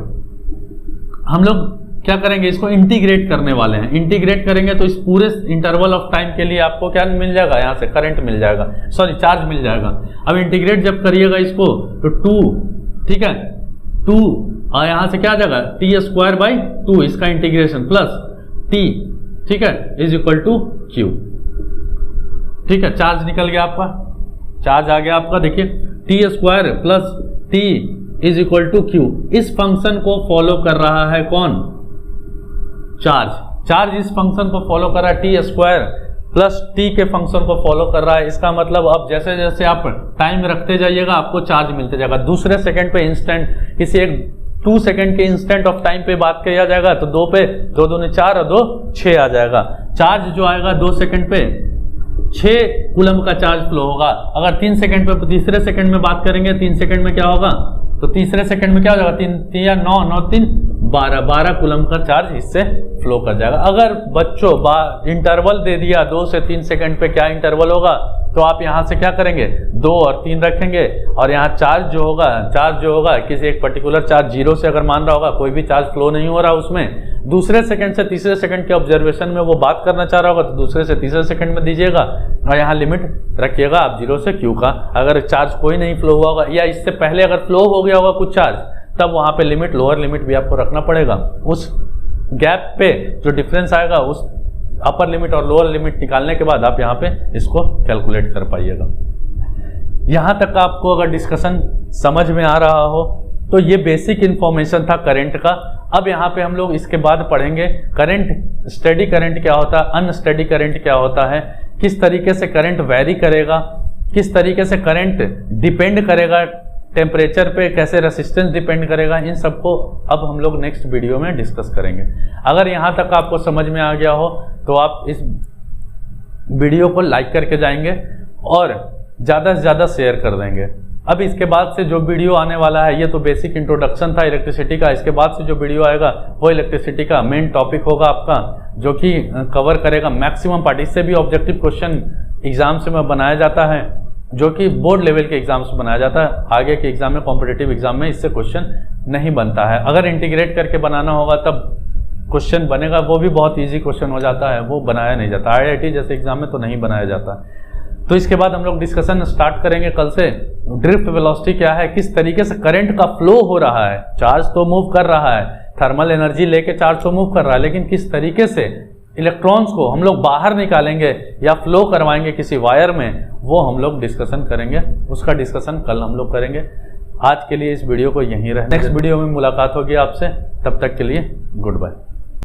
हम लोग क्या करेंगे, इसको इंटीग्रेट करने वाले हैं। इंटीग्रेट करेंगे तो इस पूरे इंटरवल ऑफ टाइम के लिए आपको क्या मिल जाएगा, यहाँ से करंट मिल जाएगा, सॉरी चार्ज मिल जाएगा। अब इंटीग्रेट जब करिएगा इसको तो 2, ठीक है, 2 और यहाँ से क्या आ जाएगा टी स्क्वायर बाई 2, इसका इंटीग्रेशन प्लस t, ठीक है, इज इक्वल टू q, ठीक है। चार्ज निकल गया आपका, चार्ज आ गया आपका। देखिए t square plus t is equal to q। इस फंक्शन को फॉलो कर रहा है कौन, चार्ज। चार्ज इस फंक्शन को फॉलो कर रहा है, टी स्क्वायर प्लस टी के फंक्शन को फॉलो कर रहा है। इसका मतलब अब जैसे जैसे आप टाइम रखते जाइएगा आपको चार्ज मिलते जाएगा। दूसरे सेकंड पे इंस्टेंट, किसी एक 2 सेकंड के इंस्टेंट ऑफ टाइम पे बात किया जाएगा तो 2 पे 2 दूनी 4 और 2 6 आ जाएगा। चार्ज जो आएगा 2 सेकंड पे 6 कूलम का चार्ज फ्लो होगा। अगर 3 सेकंड पे तीसरे सेकंड में बात करेंगे, 3 सेकंड में क्या होगा, तो तीसरे सेकंड में क्या हो जाएगा, 3 या 9 9 3 12 कूलम का चार्ज इससे फ्लो कर जाएगा। अगर बच्चों इंटरवल दे दिया 2 से 3 सेकंड पे क्या इंटरवल होगा, तो आप यहाँ से क्या करेंगे 2 और 3 रखेंगे और यहाँ चार्ज जो होगा किसी एक पर्टिकुलर चार्ज 0 से अगर मान रहा होगा, कोई भी चार्ज फ्लो नहीं हो रहा उसमें, दूसरे सेकंड से तीसरे सेकंड के ऑब्जर्वेशन में वो बात करना चाह रहा होगा तो दूसरे से तीसरे सेकंड में दीजिएगा और यहाँ लिमिट रखिएगा आप 0 से q का। अगर चार्ज कोई नहीं फ्लो हुआ होगा या इससे पहले अगर फ्लो हो गया होगा कुछ चार्ज, तब वहां पे लिमिट, लोअर लिमिट भी आपको रखना पड़ेगा। उस गैप पे जो डिफरेंस आएगा उस अपर लिमिट और लोअर लिमिट निकालने के बाद आप यहाँ पे इसको कैलकुलेट कर पाइएगा। यहाँ तक आपको अगर डिस्कशन समझ में आ रहा हो तो ये बेसिक इंफॉर्मेशन था करंट का। अब यहाँ पे हम लोग इसके बाद पढ़ेंगे करंट, स्टेडी करंट क्या होता है, अनस्टेडी करंट क्या होता है, किस तरीके से करंट वैरी करेगा, किस तरीके से करंट डिपेंड करेगा टेम्परेचर पे, कैसे रेसिस्टेंस डिपेंड करेगा, इन सबको अब हम लोग नेक्स्ट वीडियो में डिस्कस करेंगे। अगर यहाँ तक आपको समझ में आ गया हो तो आप इस वीडियो को लाइक करके जाएंगे और ज़्यादा से ज़्यादा शेयर कर देंगे। अब इसके बाद से जो वीडियो आने वाला है, ये तो बेसिक इंट्रोडक्शन था इलेक्ट्रिसिटी का, इसके बाद से जो वीडियो आएगा वो इलेक्ट्रिसिटी का मेन टॉपिक होगा आपका, जो कि कवर करेगा मैक्सिमम पार्ट। इससे भी ऑब्जेक्टिव क्वेश्चन एग्जाम्स में बनाया जाता है, जो कि बोर्ड लेवल के एग्जाम्स में बनाया जाता है। आगे के एग्जाम में, कॉम्पिटिटिव एग्जाम में इससे क्वेश्चन नहीं बनता है। अगर इंटीग्रेट करके बनाना होगा तब क्वेश्चन बनेगा, वो भी बहुत ईजी क्वेश्चन हो जाता है, वो बनाया नहीं जाता। IIT जैसे एग्जाम में तो नहीं बनाया जाता। तो इसके बाद हम लोग डिस्कशन स्टार्ट करेंगे कल से। ड्रिफ्ट वेलोसिटी क्या है, किस तरीके से करंट का फ्लो हो रहा है, चार्ज तो मूव कर रहा है, थर्मल एनर्जी लेके चार्ज तो मूव कर रहा है, लेकिन किस तरीके से इलेक्ट्रॉन्स को हम लोग बाहर निकालेंगे या फ्लो करवाएंगे किसी वायर में, वो हम लोग डिस्कशन करेंगे। उसका डिस्कशन कल हम लोग करेंगे। आज के लिए इस वीडियो को यहीं रहे, नेक्स्ट वीडियो में मुलाकात होगी आपसे, तब तक के लिए गुड बाय।